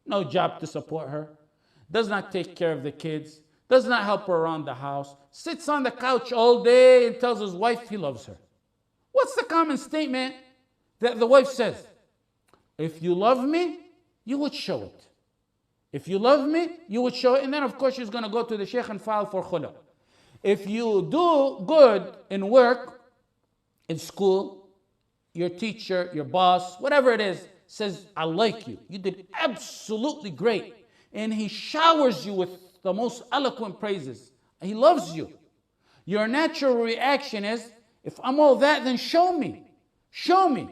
No job to support her, does not take care of the kids, does not help her around the house, sits on the couch all day and tells his wife he loves her. What's the common statement that the wife says? If you love me, you would show it. If you love me, you would show it. And then of course she's going to go to the sheikh and file for khula. If you do good in work, in school, your teacher, your boss, whatever it is, says, I like you. You did absolutely great. And he showers you with the most eloquent praises. He loves you. Your natural reaction is, if I'm all that, then show me. Show me.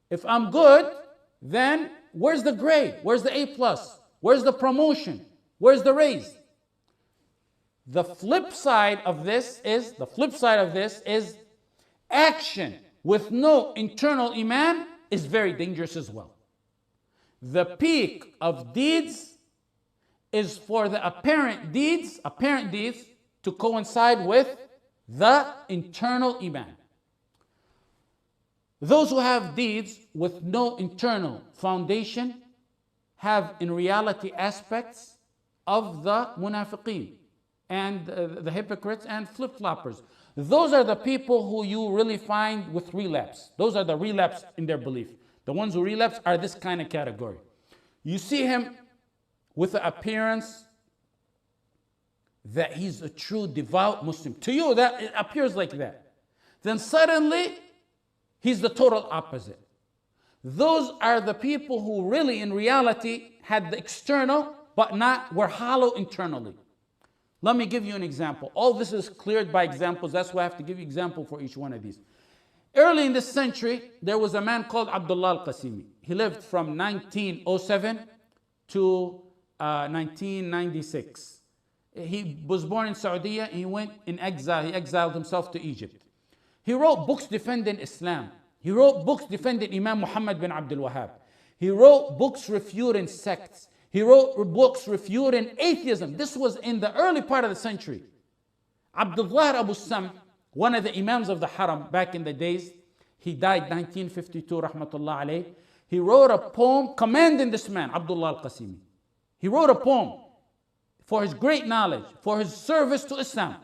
If I'm good, then where's the grade? Where's the A+? Where's the promotion? Where's the raise? The flip side of this is action with no internal iman is very dangerous as well. The peak of deeds is for the apparent deeds to coincide with the internal iman. Those who have deeds with no internal foundation have in reality aspects of the munafiqeen and the hypocrites and flip-floppers. Those are the people who you really find with relapse. Those are the relapse in their belief. The ones who relapse are this kind of category. You see him with the appearance that he's a true devout Muslim. To you, that it appears like that. Then suddenly, he's the total opposite. Those are the people who really in reality had the external but were hollow internally. Let me give you an example. All this is cleared by examples. That's why I have to give you example for each one of these. Early in this century, there was a man called Abdullah al-Qasimi. He lived from 1907 to 1996. He was born in Saudi. He went in exile. He exiled himself to Egypt. He wrote books defending Islam. He wrote books defending Imam Muhammad bin Abdul Wahhab. He wrote books refuting sects. He wrote books refuting atheism. This was in the early part of the century. Abdullah Abu Sam, one of the Imams of the Haram back in the days, he died 1952, rahmatullah alayh. He wrote a poem commending this man, Abdullah al-Qasimi. He wrote a poem for his great knowledge, for his service to Islam.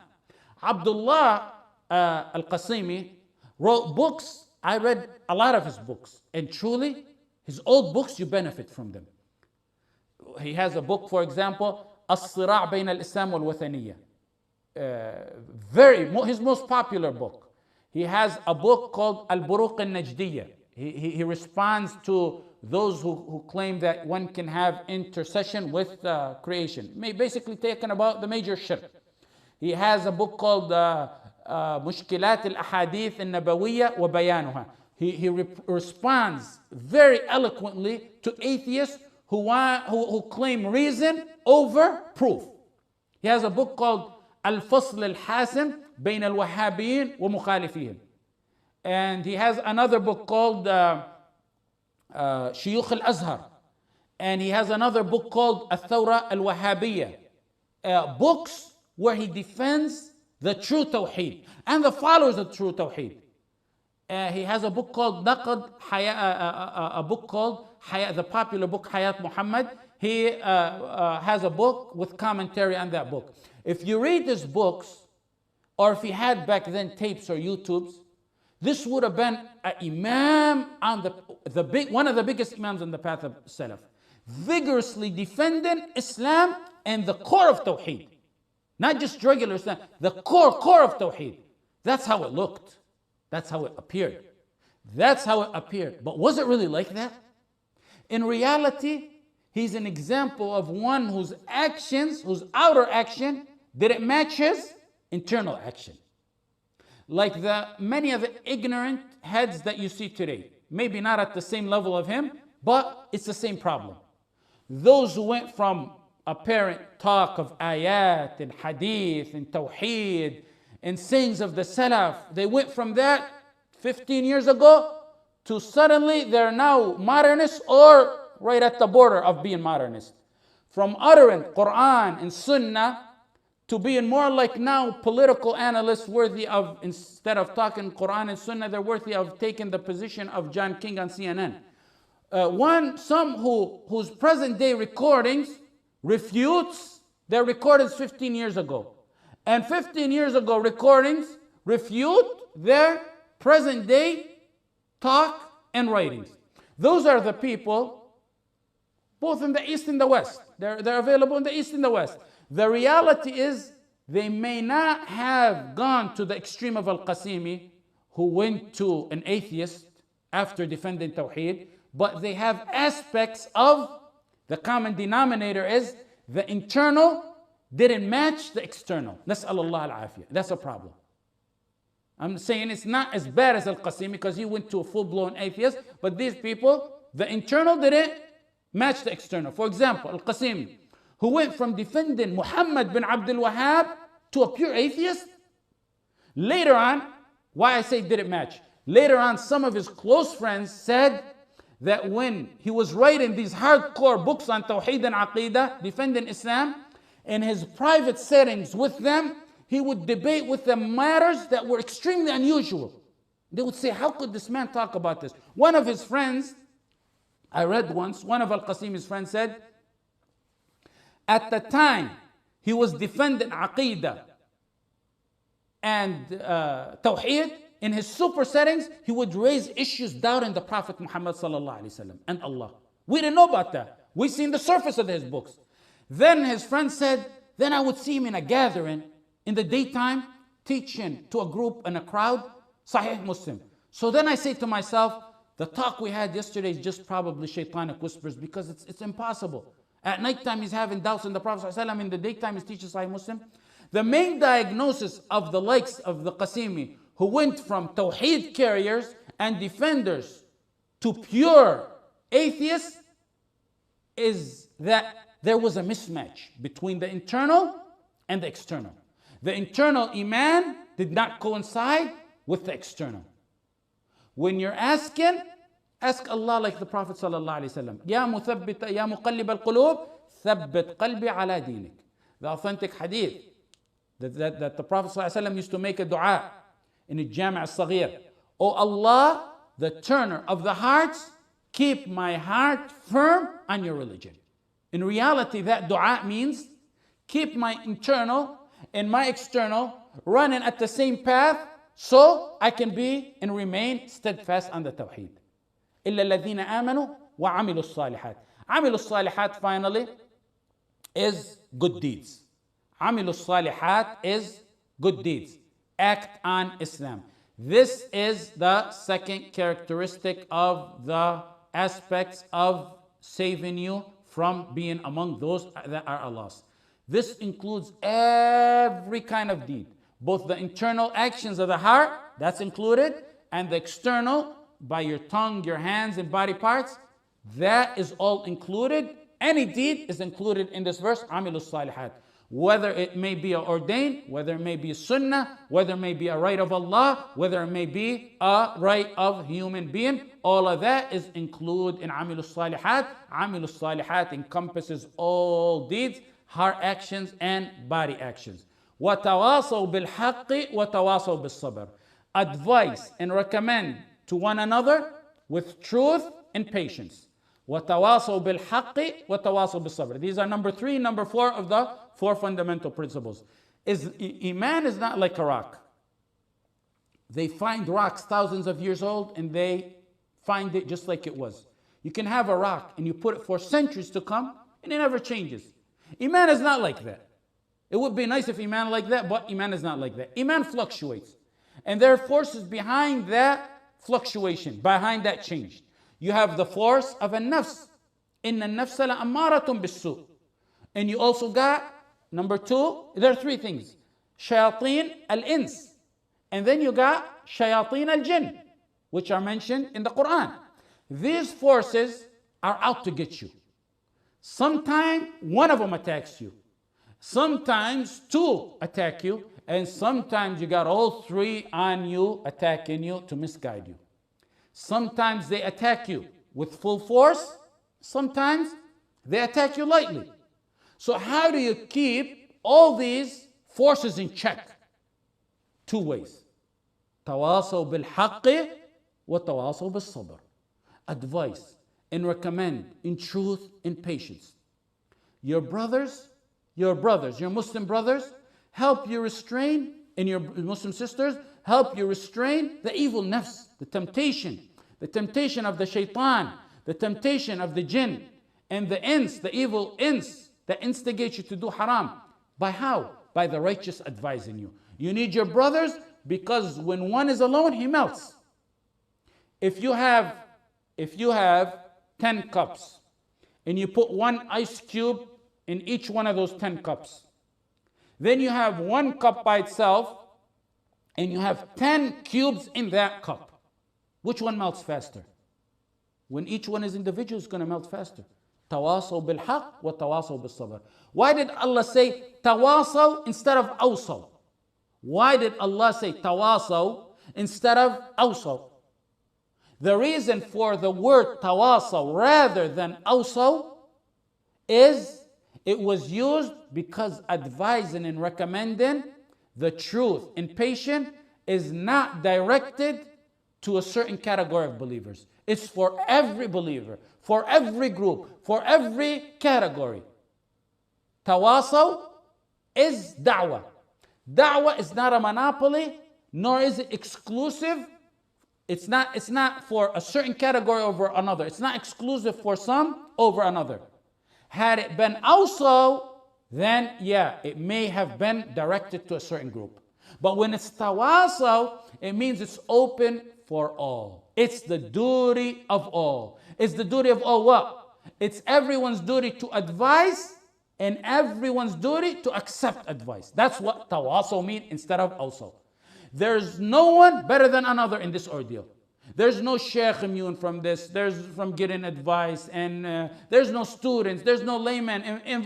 Abdullah al-Qasimi wrote books. I read a lot of his books, and truly, his old books, you benefit from them. He has a book, for example, As-Sira' Bayn al-Islam wal-Wathaniyya. His most popular book. He has a book called Al-Buruq al-Najdiyya. He responds to those who claim that one can have intercession with creation. Basically taken about the major shirk. He has a book called Mushkilat al-Ahadith al-Nabawiyya wa Bayanuha. He responds very eloquently to atheists who claim reason over proof. He has a book called Al-Fasl al-Hasim Bayn al-Wahhabiyyin wa Mukhalifihim. And he has another book called Shuyukh al-Azhar. And he has another book called Al-Thawra al-Wahhabiyya. Books where he defends the true Tawheed and the followers of true Tawheed. He has a book called the popular book Hayat Muhammad. He has a book with commentary on that book. If you read his books, or if he had back then tapes or YouTubes, this would have been an imam on one of the biggest imams on the path of Salaf, vigorously defending Islam and the core of Tawheed. Not just regular Islam, the core of Tawheed. That's how it looked. That's how it appeared. But was it really like that? In reality, he's an example of one whose outer action didn't match his internal action. Like many of the ignorant heads that you see today. Maybe not at the same level of him, but it's the same problem. Those who went from apparent talk of ayat and hadith and tawheed and sayings of the salaf, they went from that 15 years ago to suddenly they're now modernists or right at the border of being modernist. From uttering Quran and Sunnah to being more like now political analysts worthy of, instead of talking Quran and Sunnah, they're worthy of taking the position of John King on CNN. Some whose present day recordings refutes their recordings 15 years ago. And 15 years ago recordings refute their present day talk and writings. Those are the people, both in the East and the West. They're available in the East and the West. The reality is they may not have gone to the extreme of Al-Qasimi, who went to an atheist after defending Tawheed, but they have aspects of the common denominator is the internal didn't match the external. Nas'alullah al-afiyah. That's a problem. I'm saying it's not as bad as Al-Qasimi because he went to a full-blown atheist, but these people, the internal didn't match the external. For example, Al-Qasimi, who went from defending Muhammad bin Abdul Wahhab to a pure atheist. Later on, why I say didn't match. Later on, some of his close friends said that when he was writing these hardcore books on Tawheed and Aqidah, defending Islam, in his private settings with them, he would debate with them matters that were extremely unusual. They would say, how could this man talk about this? One of his friends, I read once, one of Al-Qasimi's friends said, at the time he was defending Aqidah and Tawheed, in his super settings, he would raise issues doubting the Prophet Muhammad sallallahu alaihi wasallam and Allah. We didn't know about that. We seen the surface of his books. Then his friend said, then I would see him in a gathering in the daytime, teaching to a group and a crowd, Sahih Muslim. So then I say to myself, the talk we had yesterday is just probably shaitanic whispers because it's impossible. At nighttime he's having doubts in the Prophet ﷺ, in the daytime he's teaching Sahih Muslim. The main diagnosis of the likes of the Qasimi, who went from Tawheed carriers and defenders to pure atheists, is that there was a mismatch between the internal and the external. The internal iman did not coincide with the external. When you're asking, ask Allah like the Prophet sallallahu alaihi wasallam. Ya muthabbita, ya muqallib al-qulub, thabbit qalbi ala dinik. The authentic hadith that the Prophet sallallahu alaihi wasallam used to make a dua in a Jami' al-Saghir. O Allah, the turner of the hearts, keep my heart firm on your religion. In reality, that dua means keep my internal and my external running at the same path so I can be and remain steadfast on the Tawheed. إِلَّا الَّذِينَ آمَنُوا وَعَمِلُوا الصَّالِحَاتِ. عَمِلُوا الصَّالِحَاتِ finally is good deeds. عَمِلُوا الصَّالِحَاتِ is good deeds. Act on Islam. This is the second characteristic of the aspects of saving you from being among those that are Allah's. This includes every kind of deed, both the internal actions of the heart, that's included, and the external, by your tongue, your hands, and body parts, that is all included. Any deed is included in this verse, عَمِلُوا الصَّالِحَاتِ. Whether it may be ordained, whether it may be a sunnah, whether it may be a right of Allah, whether it may be a right of human being, all of that is included in عَمِلُوا الصَّالِحَاتِ. عَمِلُوا الصَّالِحَاتِ encompasses all deeds, heart actions and body actions. وَتَوَاصَوْا بِالْحَقِّ وَتَوَاصَوْا بِالصَّبْرِ. Advise and recommend to one another with truth and patience. وَتَوَاصَوْا بِالْحَقِّ وَتَوَاصَوْا بِالصَّبْرِ. These are number 3, number 4 of the 4 fundamental principles. Iman is not like a rock. They find rocks thousands of years old and they find it just like it was. You can have a rock and you put it for centuries to come and it never changes. Iman is not like that. It would be nice if Iman like that, but Iman is not like that. Iman fluctuates. And there are forces behind that fluctuation, behind that change. You have the force of a nafs. إِنَّ النَّفْسَ لَأَمَّارَةٌ بِالسُّوءِ. And you also got, number 2, there are 3 things. Shayateen al-ins. And then you got shayateen al-jinn, which are mentioned in the Quran. These forces are out to get you. Sometimes one of them attacks you. Sometimes 2 attack you. And sometimes you got all 3 on you, attacking you to misguide you. Sometimes they attack you with full force. Sometimes they attack you lightly. So how do you keep all these forces in check? 2 ways. تواصوا بالحق وتواصوا بالصبر. Advice and recommend in truth and patience. Your Muslim brothers, help you restrain, and your Muslim sisters, help you restrain the evil nafs, the temptation of the shaitan, the temptation of the jinn, and the ins, the evil ins that instigate you to do haram. By how? By the righteous advising you. You need your brothers because when one is alone, he melts. If you have 10 cups and you put 1 ice cube in each one of those 10 cups, then you have 1 cup by itself and you have 10 cubes in that cup. Which one melts faster? When each one is individual, it's going to melt faster. تواصوا بالحق وتواصوا بالصبر. Why did Allah say تواصوا instead of أوصوا? Why did Allah say تواصوا instead of أوصوا? The reason for the word تواصوا rather than أوصوا is it was used because advising and recommending the truth and patience is not directed to a certain category of believers. It's for every believer, for every group, for every category. Tawasaw is da'wah. Da'wah is not a monopoly, nor is it exclusive. It's not for a certain category over another. It's not exclusive for some over another. Had it been also, then yeah, it may have been directed to a certain group. But when it's tawasaw, it means it's open for all. It's the duty of all. It's the duty of all what? It's everyone's duty to advise and everyone's duty to accept advice. That's what tawasaw means instead of also. There's no one better than another in this ordeal. There's no sheikh immune from this. There's from getting advice, and there's no students. There's no layman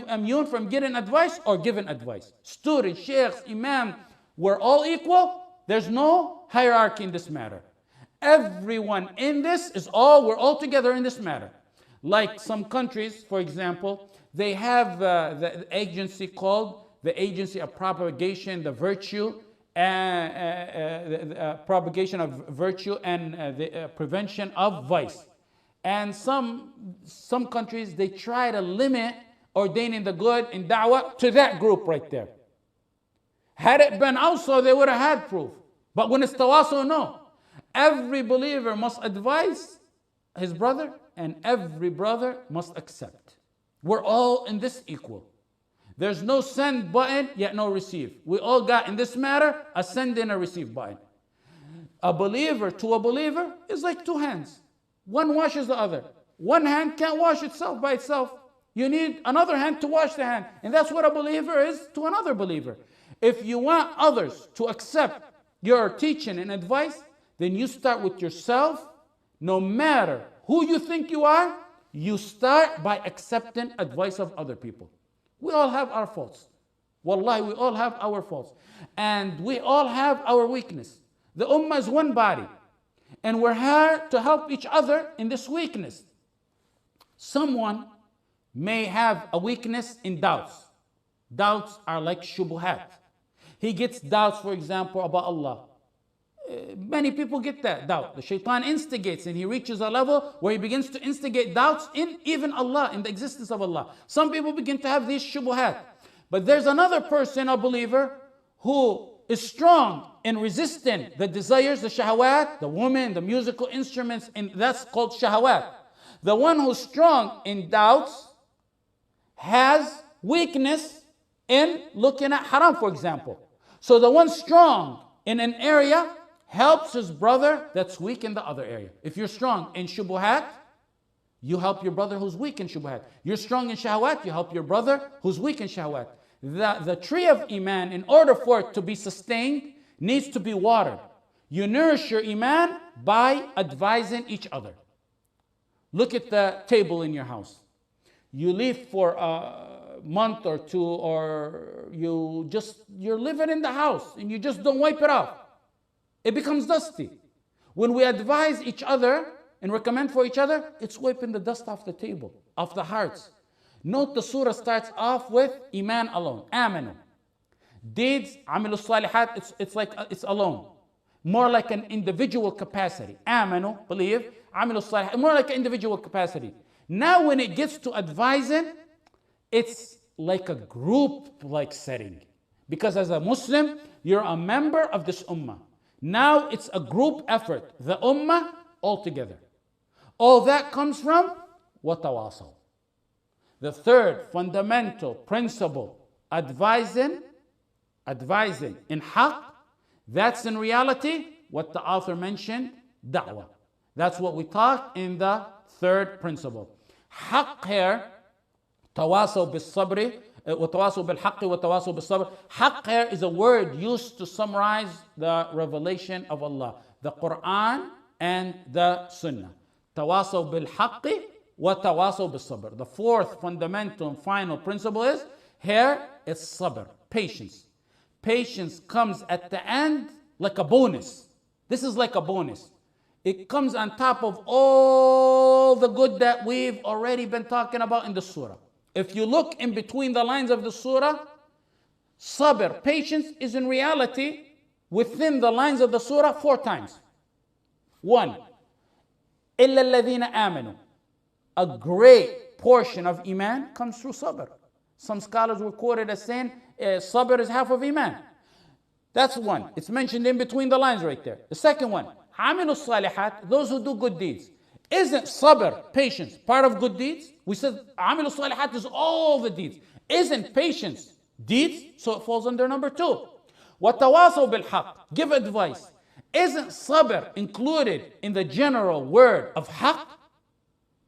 immune from getting advice or giving advice. Students, sheikhs, imam, we're all equal. There's no hierarchy in this matter. Everyone in this we're all together in this matter. Like some countries, for example, they have the agency called the Agency of Propagation, the Virtue, propagation of virtue and the prevention of vice. And some countries, they try to limit ordaining the good in da'wah to that group right there. Had it been also, they would have had proof. But when it's tawasaw, no. Every believer must advise his brother, and every brother must accept. We're all in this equal. There's no send button, yet no receive. We all got in this matter a send and a receive button. A believer to a believer is like 2 hands. One washes the other. One hand can't wash itself by itself. You need another hand to wash the hand. And that's what a believer is to another believer. If you want others to accept your teaching and advice, then you start with yourself. No matter who you think you are, you start by accepting advice of other people. We all have our faults. Wallahi, we all have our faults. And we all have our weakness. The ummah is one body. And we're here to help each other in this weakness. Someone may have a weakness in doubts. Doubts are like shubuhat. He gets doubts, for example, about Allah. Many people get that doubt. The shaitan instigates and he reaches a level where he begins to instigate doubts in even Allah, in the existence of Allah. Some people begin to have these shubuhat. But there's another person, a believer, who is strong in resisting the desires, the shahawat, the woman, the musical instruments, and that's called shahawat. The one who's strong in doubts has weakness in looking at haram, for example. So the one strong in an area helps his brother that's weak in the other area. If you're strong in shubuhat, you help your brother who's weak in shubuhat. You're strong in shahawat, you help your brother who's weak in shahawat. The tree of Iman, in order for it to be sustained, needs to be watered. You nourish your Iman by advising each other. Look at the table in your house. You leave for a month or two, or you're living in the house and you just don't wipe it off. It becomes dusty. When we advise each other and recommend for each other, it's wiping the dust off the table, off the hearts. Note the surah starts off with Iman alone. Amanu. Deeds, amilu salihat, it's alone. More like an individual capacity. Amanu, believe. Amilu salihat, more like an individual capacity. Now when it gets to advising, it's like a group-like setting. Because as a Muslim, you're a member of this ummah. Now it's a group effort. The ummah all together. All that comes from watawasaw. The third fundamental principle, advising in haqq, that's in reality what the author mentioned, da'wah. That's what we taught in the third principle. Haqq here, tawasaw bis sabri, وتواصوا بالحق وتواصوا بالصبر. Haqq here is a word used to summarize the revelation of Allah, the Quran and the Sunnah. تواصوا بالحق وتواصوا بالصبر. The fourth fundamental and final principle is here it's sabr, patience. Patience comes at the end like a bonus. This is like a bonus. It comes on top of all the good that we've already been talking about in the surah. If you look in between the lines of the surah, sabr, patience, is in reality within the lines of the surah 4 times. 1, إِلَّا الَّذِينَ آمَنُوا. A great portion of Iman comes through sabr. Some scholars were quoted as saying sabr is half of Iman. That's one. It's mentioned in between the lines right there. The second one, عَمِلُوا الصَّالِحَاتِ, those who do good deeds. Isn't sabr, patience, part of good deeds? We said عَمِلُوا الصَّالِحَاتِ is all the deeds. Isn't patience deeds? So it falls under number 2. وَتَوَاصَوْا بِالْحَقِّ, give advice. Isn't sabr included in the general word of haqq?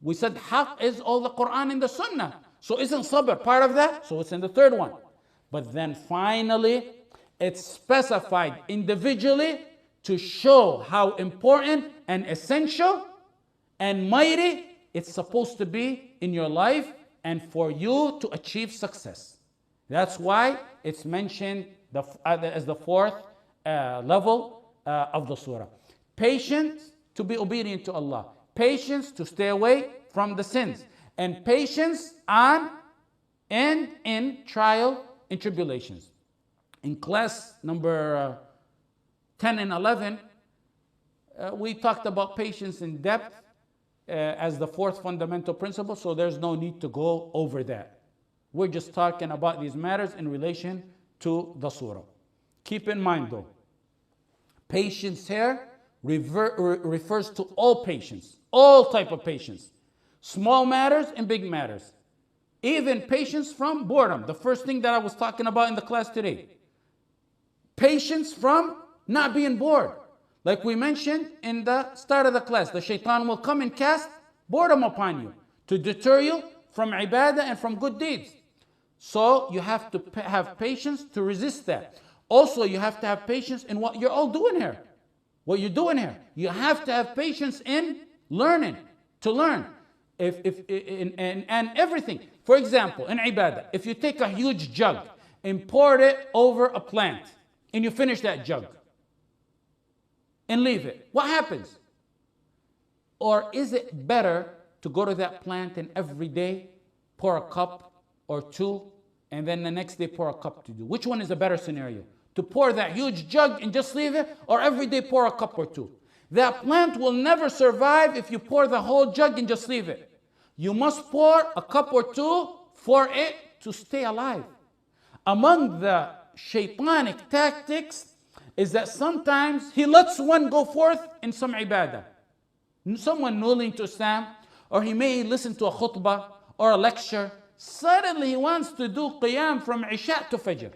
We said haqq is all the Quran and the Sunnah. So isn't sabr part of that? So it's in the third one. But then finally, it's specified individually to show how important and essential and mighty it's supposed to be in your life and for you to achieve success. That's why it's mentioned as the fourth level of the surah. Patience to be obedient to Allah. Patience to stay away from the sins. And patience on and in trial and tribulations. In class number 10 and 11, we talked about patience in depth as the fourth fundamental principle, so there's no need to go over that. We're just talking about these matters in relation to the surah. Keep in mind though, patience here refers to all patience, all type of patience. Small matters and big matters. Even patience from boredom, the first thing that I was talking about in the class today. Patience from not being bored. Like we mentioned in the start of the class, the shaitan will come and cast boredom upon you to deter you from ibadah and from good deeds. So you have to have patience to resist that. Also, you have to have patience in what you're all doing here. What you're doing here. You have to have patience in learning, to learn. And everything. For example, in ibadah, if you take a huge jug and pour it over a plant, and you finish that jug, and leave it, what happens? Or is it better to go to that plant and every day pour a cup or 2, and then the next day pour a cup to do? Which one is a better scenario? to pour that huge jug and just leave it, or every day pour a cup or two. That plant will never survive if you pour the whole jug and just leave it. You must pour a cup or two for it to stay alive. Among the shaitanic tactics is that sometimes he lets one go forth in some ibadah. Someone newly to Islam, or he may listen to a khutbah or a lecture. Suddenly he wants to do qiyam from Isha to Fajr.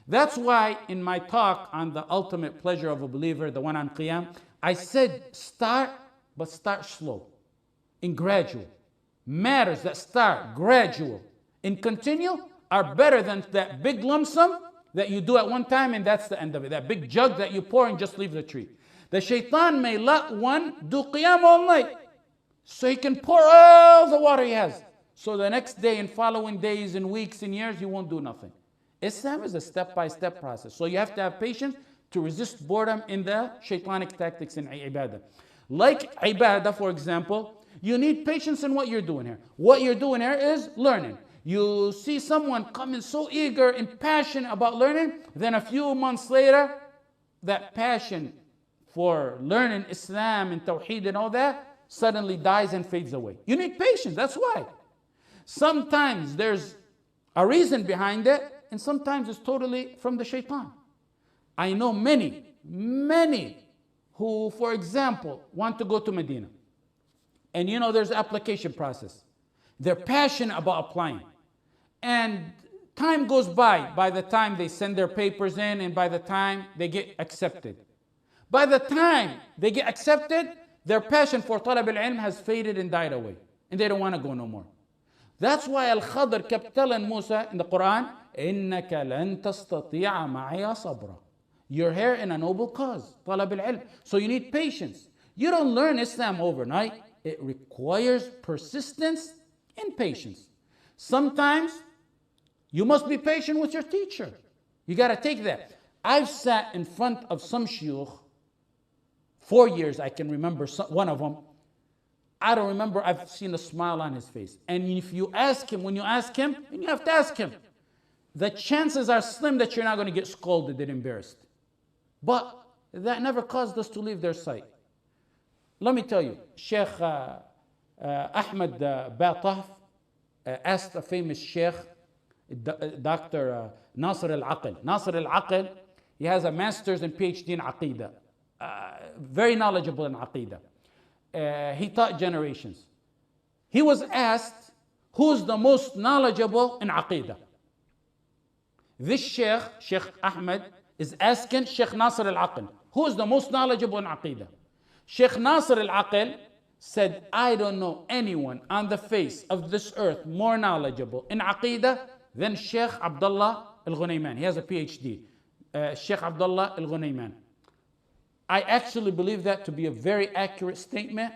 That's why in my talk on the ultimate pleasure of a believer, the one on qiyam, I said start, but start slow and gradual. Matters that start gradual and continue are better than that big lump sum that you do at one time and that's the end of it. That big jug that you pour and just leave the tree. The shaitan may let one do qiyam all night so he can pour all the water he has. So the next day and following days and weeks and years, he won't do nothing. Islam is a step-by-step process. So you have to have patience to resist boredom in the shaitanic tactics in ibadah. Like ibadah, for example, you need patience in what you're doing here. What you're doing here is learning. You see someone coming so eager and passionate about learning, then a few months later, that passion for learning Islam and Tawheed and all that suddenly dies and fades away. You need patience, that's why. Sometimes there's a reason behind it, and sometimes it's totally from the shaitan. I know many who, for example, want to go to Medina. And you know there's an application process. They're passionate about applying. And time goes by the time they send their papers in and by the time they get accepted. By the time they get accepted, their passion for talab al-ilm has faded and died away. And they don't want to go no more. That's why Al-Khadr kept telling Musa in the Quran, إِنَّكَ لَن تَسْتَطِيعَ مَعِيَ صَبْرًا. You're here in a noble cause, talab al-ilm. So you need patience. You don't learn Islam overnight. It requires persistence and patience. Sometimes you must be patient with your teacher. You got to take that. I've sat in front of some shuyukh, 4 years I can remember one of them. I don't remember, I've seen a smile on his face. And if you ask him, when you ask him, and you have to ask him, the chances are slim that you're not going to get scolded and embarrassed. But that never caused us to leave their sight. Let me tell you, Sheikh Ahmed Bataf asked a famous Sheikh, Dr. Nasr al-Aql. Nasr al-Aql, he has a master's and PhD in Aqidah. Very knowledgeable in Aqidah. He taught generations. He was asked, who's the most knowledgeable in Aqidah? This Sheikh Ahmed, is asking Sheikh Nasr al-Aql, who is the most knowledgeable in Aqidah? Sheikh Nasr al-Aql said, I don't know anyone on the face of this earth more knowledgeable in Aqidah than Sheikh Abdullah al-Ghunayman. He has a PhD. Sheikh Abdullah al-Ghunayman. I actually believe that to be a very accurate statement.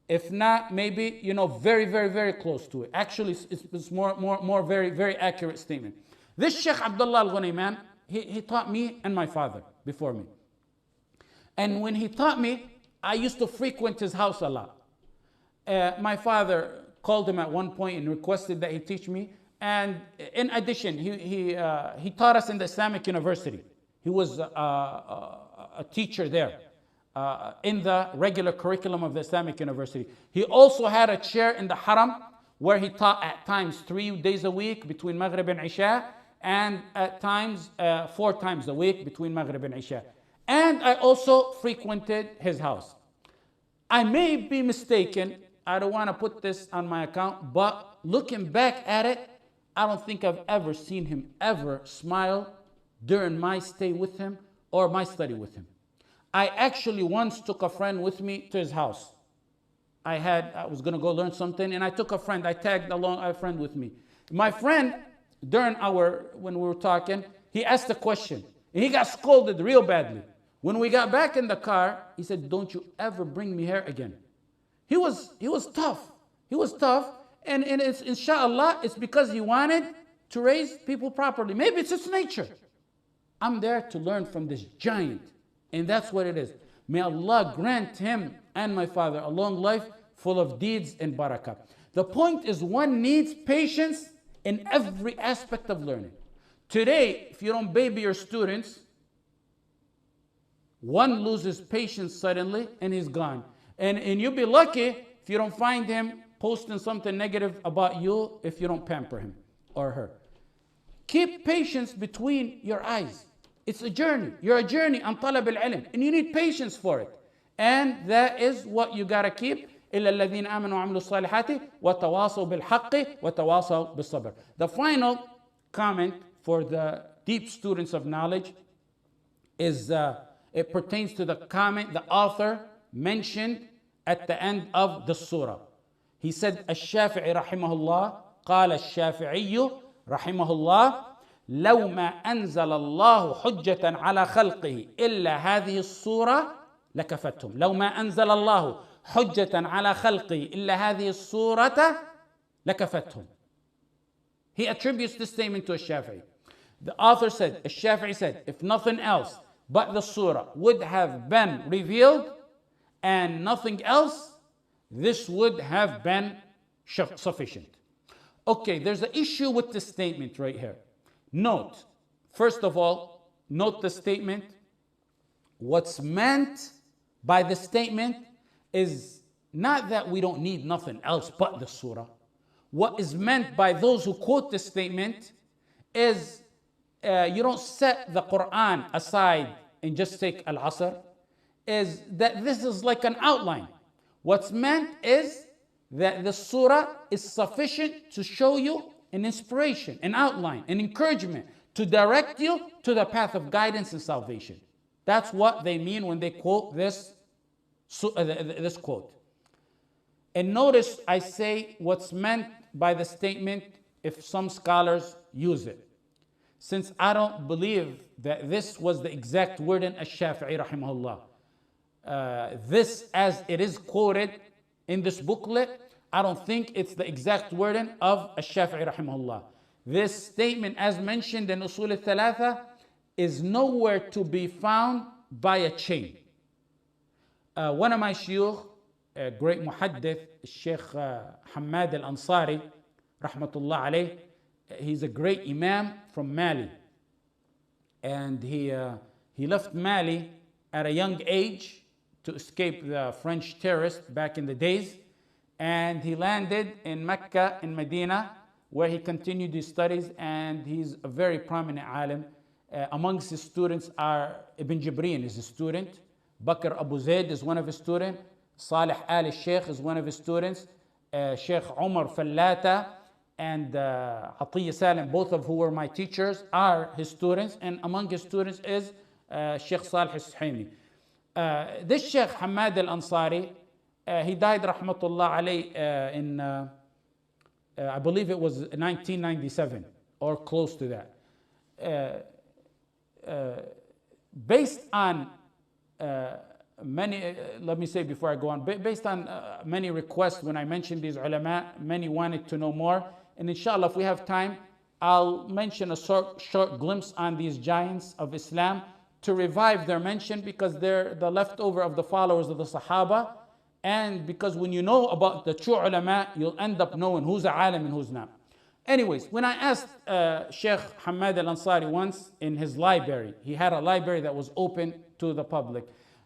If not, maybe, very, very, very close to it. Actually, it's more very, very accurate statement. This Sheikh Abdullah al-Ghunayman, he taught me and my father before me. And when he taught me, I used to frequent his house a lot. My father called him at one point and requested that he teach me. And in addition, he taught us in the Islamic University. He was a teacher there in the regular curriculum of the Islamic University. He also had a chair in the Haram where he taught at times 3 days a week between Maghrib and Isha, and at times 4 times a week between Maghrib and Isha. And I also frequented his house. I may be mistaken. I don't want to put this on my account, but looking back at it, I don't think I've ever seen him ever smile during my stay with him or my study with him. I actually once took a friend with me to his house. I was going to go learn something, and I took a friend. I tagged along a friend with me. My friend, when we were talking, he asked a question, and he got scolded real badly. When we got back in the car, he said, don't you ever bring me here again. He was tough. He was tough, and it's, inshallah, it's because he wanted to raise people properly. Maybe it's his nature. I'm there to learn from this giant, and that's what it is. May Allah grant him and my father a long life full of deeds and barakah. The point is, one needs patience in every aspect of learning. Today, if you don't baby your students, one loses patience suddenly and he's gone. And you'll be lucky if you don't find him posting something negative about you if you don't pamper him or her. Keep patience between your eyes. It's a journey. You're a journey on talab al-ilm, and you need patience for it. And that is what you gotta keep. إِلَّا الَّذِينَ آمَنُوا وَعَمِلُوا الصَّالِحَاتِ وَتَوَاصَوْا بِالْحَقِّ وَتَوَاصَوْا بِالصَّبْرِ. The final comment for the deep students of knowledge is it pertains to the comment the author mentioned at the end of the surah. He said, الشافعي رحمه الله قال الشافعي رحمه الله لو ما أنزل الله حجة على خلقه إلا هذه الصورة لكفتهم. لو ما أنزل الله حجة على خلقه إلا هذه الصورة لكفتهم. He attributes this statement to الشافعي. The author said, الشافعي said, if nothing else but the surah would have been revealed and nothing else, this would have been sufficient. Okay, there's an issue with this statement right here. Note, first of all, note the statement. What's meant by the statement is not that we don't need nothing else but the surah. What is meant by those who quote this statement is you don't set the Quran aside and just take Al-Asr, is that this is like an outline. What's meant is that the surah is sufficient to show you an inspiration, an outline, an encouragement to direct you to the path of guidance and salvation. That's what they mean when they quote this quote. And notice I say what's meant by the statement if some scholars use it. Since I don't believe that this was the exact wording of Shafi'i rahimahullah. This as it is quoted in this booklet, I don't think it's the exact wording of Shafi'i rahimahullah. This statement as mentioned in Usul al-Thalatha is nowhere to be found by a chain. One of my shuyukh, a great muhaddith, Sheikh Ahmed al-Ansari, rahmatullah alayh, he's a great imam from Mali. And he left Mali at a young age to escape the French terrorists back in the days. And he landed in Mecca, in Medina, where he continued his studies, and he's a very prominent alim. Amongst his students are Ibn Gibreel is a student, Bakr Abu Zayd is one of his students, Salih al-Sheikh is one of his students, Sheikh Umar Fallata and Atiyya Salim, both of who were my teachers, are his students, and among his students is Sheikh Salih al-Suhaimi. This Sheikh Ahmed al-Ansari, he died rahmatullah alayh in I believe it was 1997 or close to that. Based on many, let me say before I go on, based on many requests when I mentioned these ulama, many wanted to know more. And inshallah, if we have time, I'll mention a short glimpse on these giants of Islam to revive their mention, because they're the leftover of the followers of the Sahaba. And because when you know about the true ulama, you'll end up knowing who's a alim and who's not. Anyways, when I asked Sheikh Ahmed al-Ansari once in his library, he had a library that was open to the public,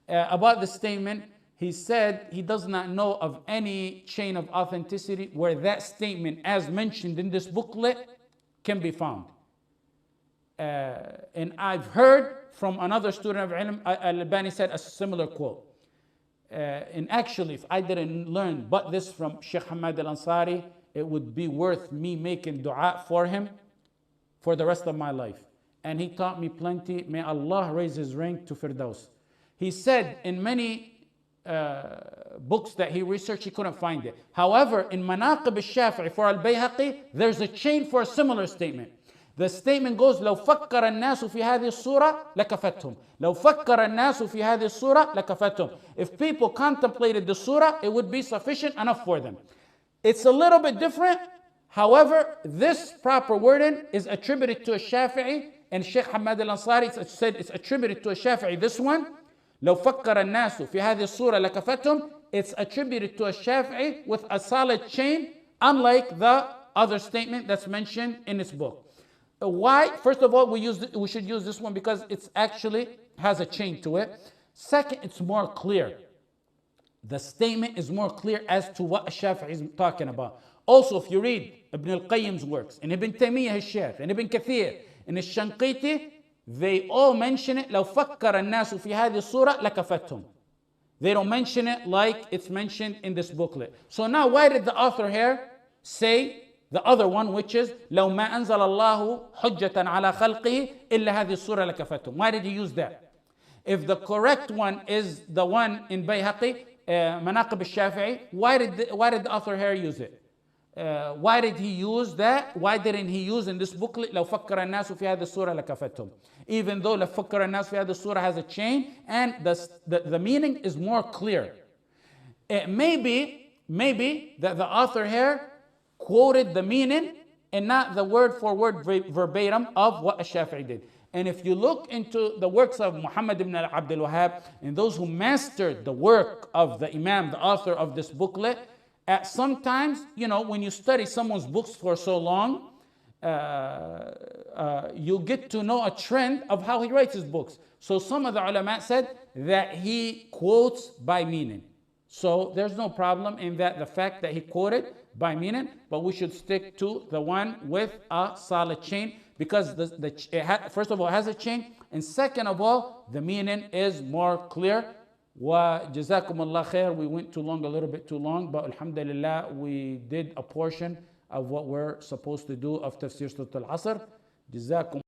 about the statement, he said he does not know of any chain of authenticity where that statement, as mentioned in this booklet, can be found. And I've heard from another student of ilm, Al-Albani said a similar quote. And actually, if I didn't learn but this from Sheikh Ahmed al-Ansari, it would be worth me making dua for him for the rest of my life. And he taught me plenty. May Allah raise his rank to Firdaus. He said in many books that he researched, he couldn't find it. However, in Manaqib al-Shafi'i for al-Bayhaqi, there's a chain for a similar statement. The statement goes, لو فكر الناس في هذه الصورة لكفتهم. لو فكر الناس في هذه الصورة لكفتهم. If people contemplated the surah, it would be sufficient enough for them. It's a little bit different. However, this proper wording is attributed to a Shafi'i, and Sheikh Ahmed al-Ansari said it's attributed to a Shafi'i. This one, لو فكر الناس في هذه الصورة لكفتهم, it's attributed to a Shafi'i with a solid chain, unlike the other statement that's mentioned in this book. Why? First of all, we should use this one because it's actually has a chain to it. Second, it's more clear. The statement is more clear as to what Shafi'i is talking about. Also, if you read Ibn al-Qayyim's works, and Ibn Taymiyyah al-Shaykh, and Ibn Kathir, and al-Shanqiti, they all mention it. لو فكر الناس في هذه الصورة لكفتهم. They don't mention it like it's mentioned in this booklet. So now, why did the author here say the other one, which is لو ما أنزل الله حجة على خلقه إلا هذه الصورة لكفتهم? Why did he use that? If the correct one is the one in Bayhaqi, Manaqib al-Shafi'i, why did the author here use it? Why did he use that? Why didn't he use in this booklet لو فكر الناس في هذه الصورة لكفتهم? Even though لو فكر الناس في هذه الصورة has a chain and the meaning is more clear. Maybe that the author here quoted the meaning and not the word for word verbatim of what Shafi'i did. And if you look into the works of Muhammad ibn Abdul Wahhab and those who mastered the work of the Imam, the author of this booklet, sometimes, when you study someone's books for so long, you get to know a trend of how he writes his books. So some of the ulama said that he quotes by meaning. So there's no problem in that, the fact that he quoted by meaning, but we should stick to the one with a solid chain because first of all, it has a chain, and second of all, the meaning is more clear. وجزاكم الله خير. We went a little bit too long, but alhamdulillah, we did a portion of what we're supposed to do of Tafsir Surat al-Asr. جزاكم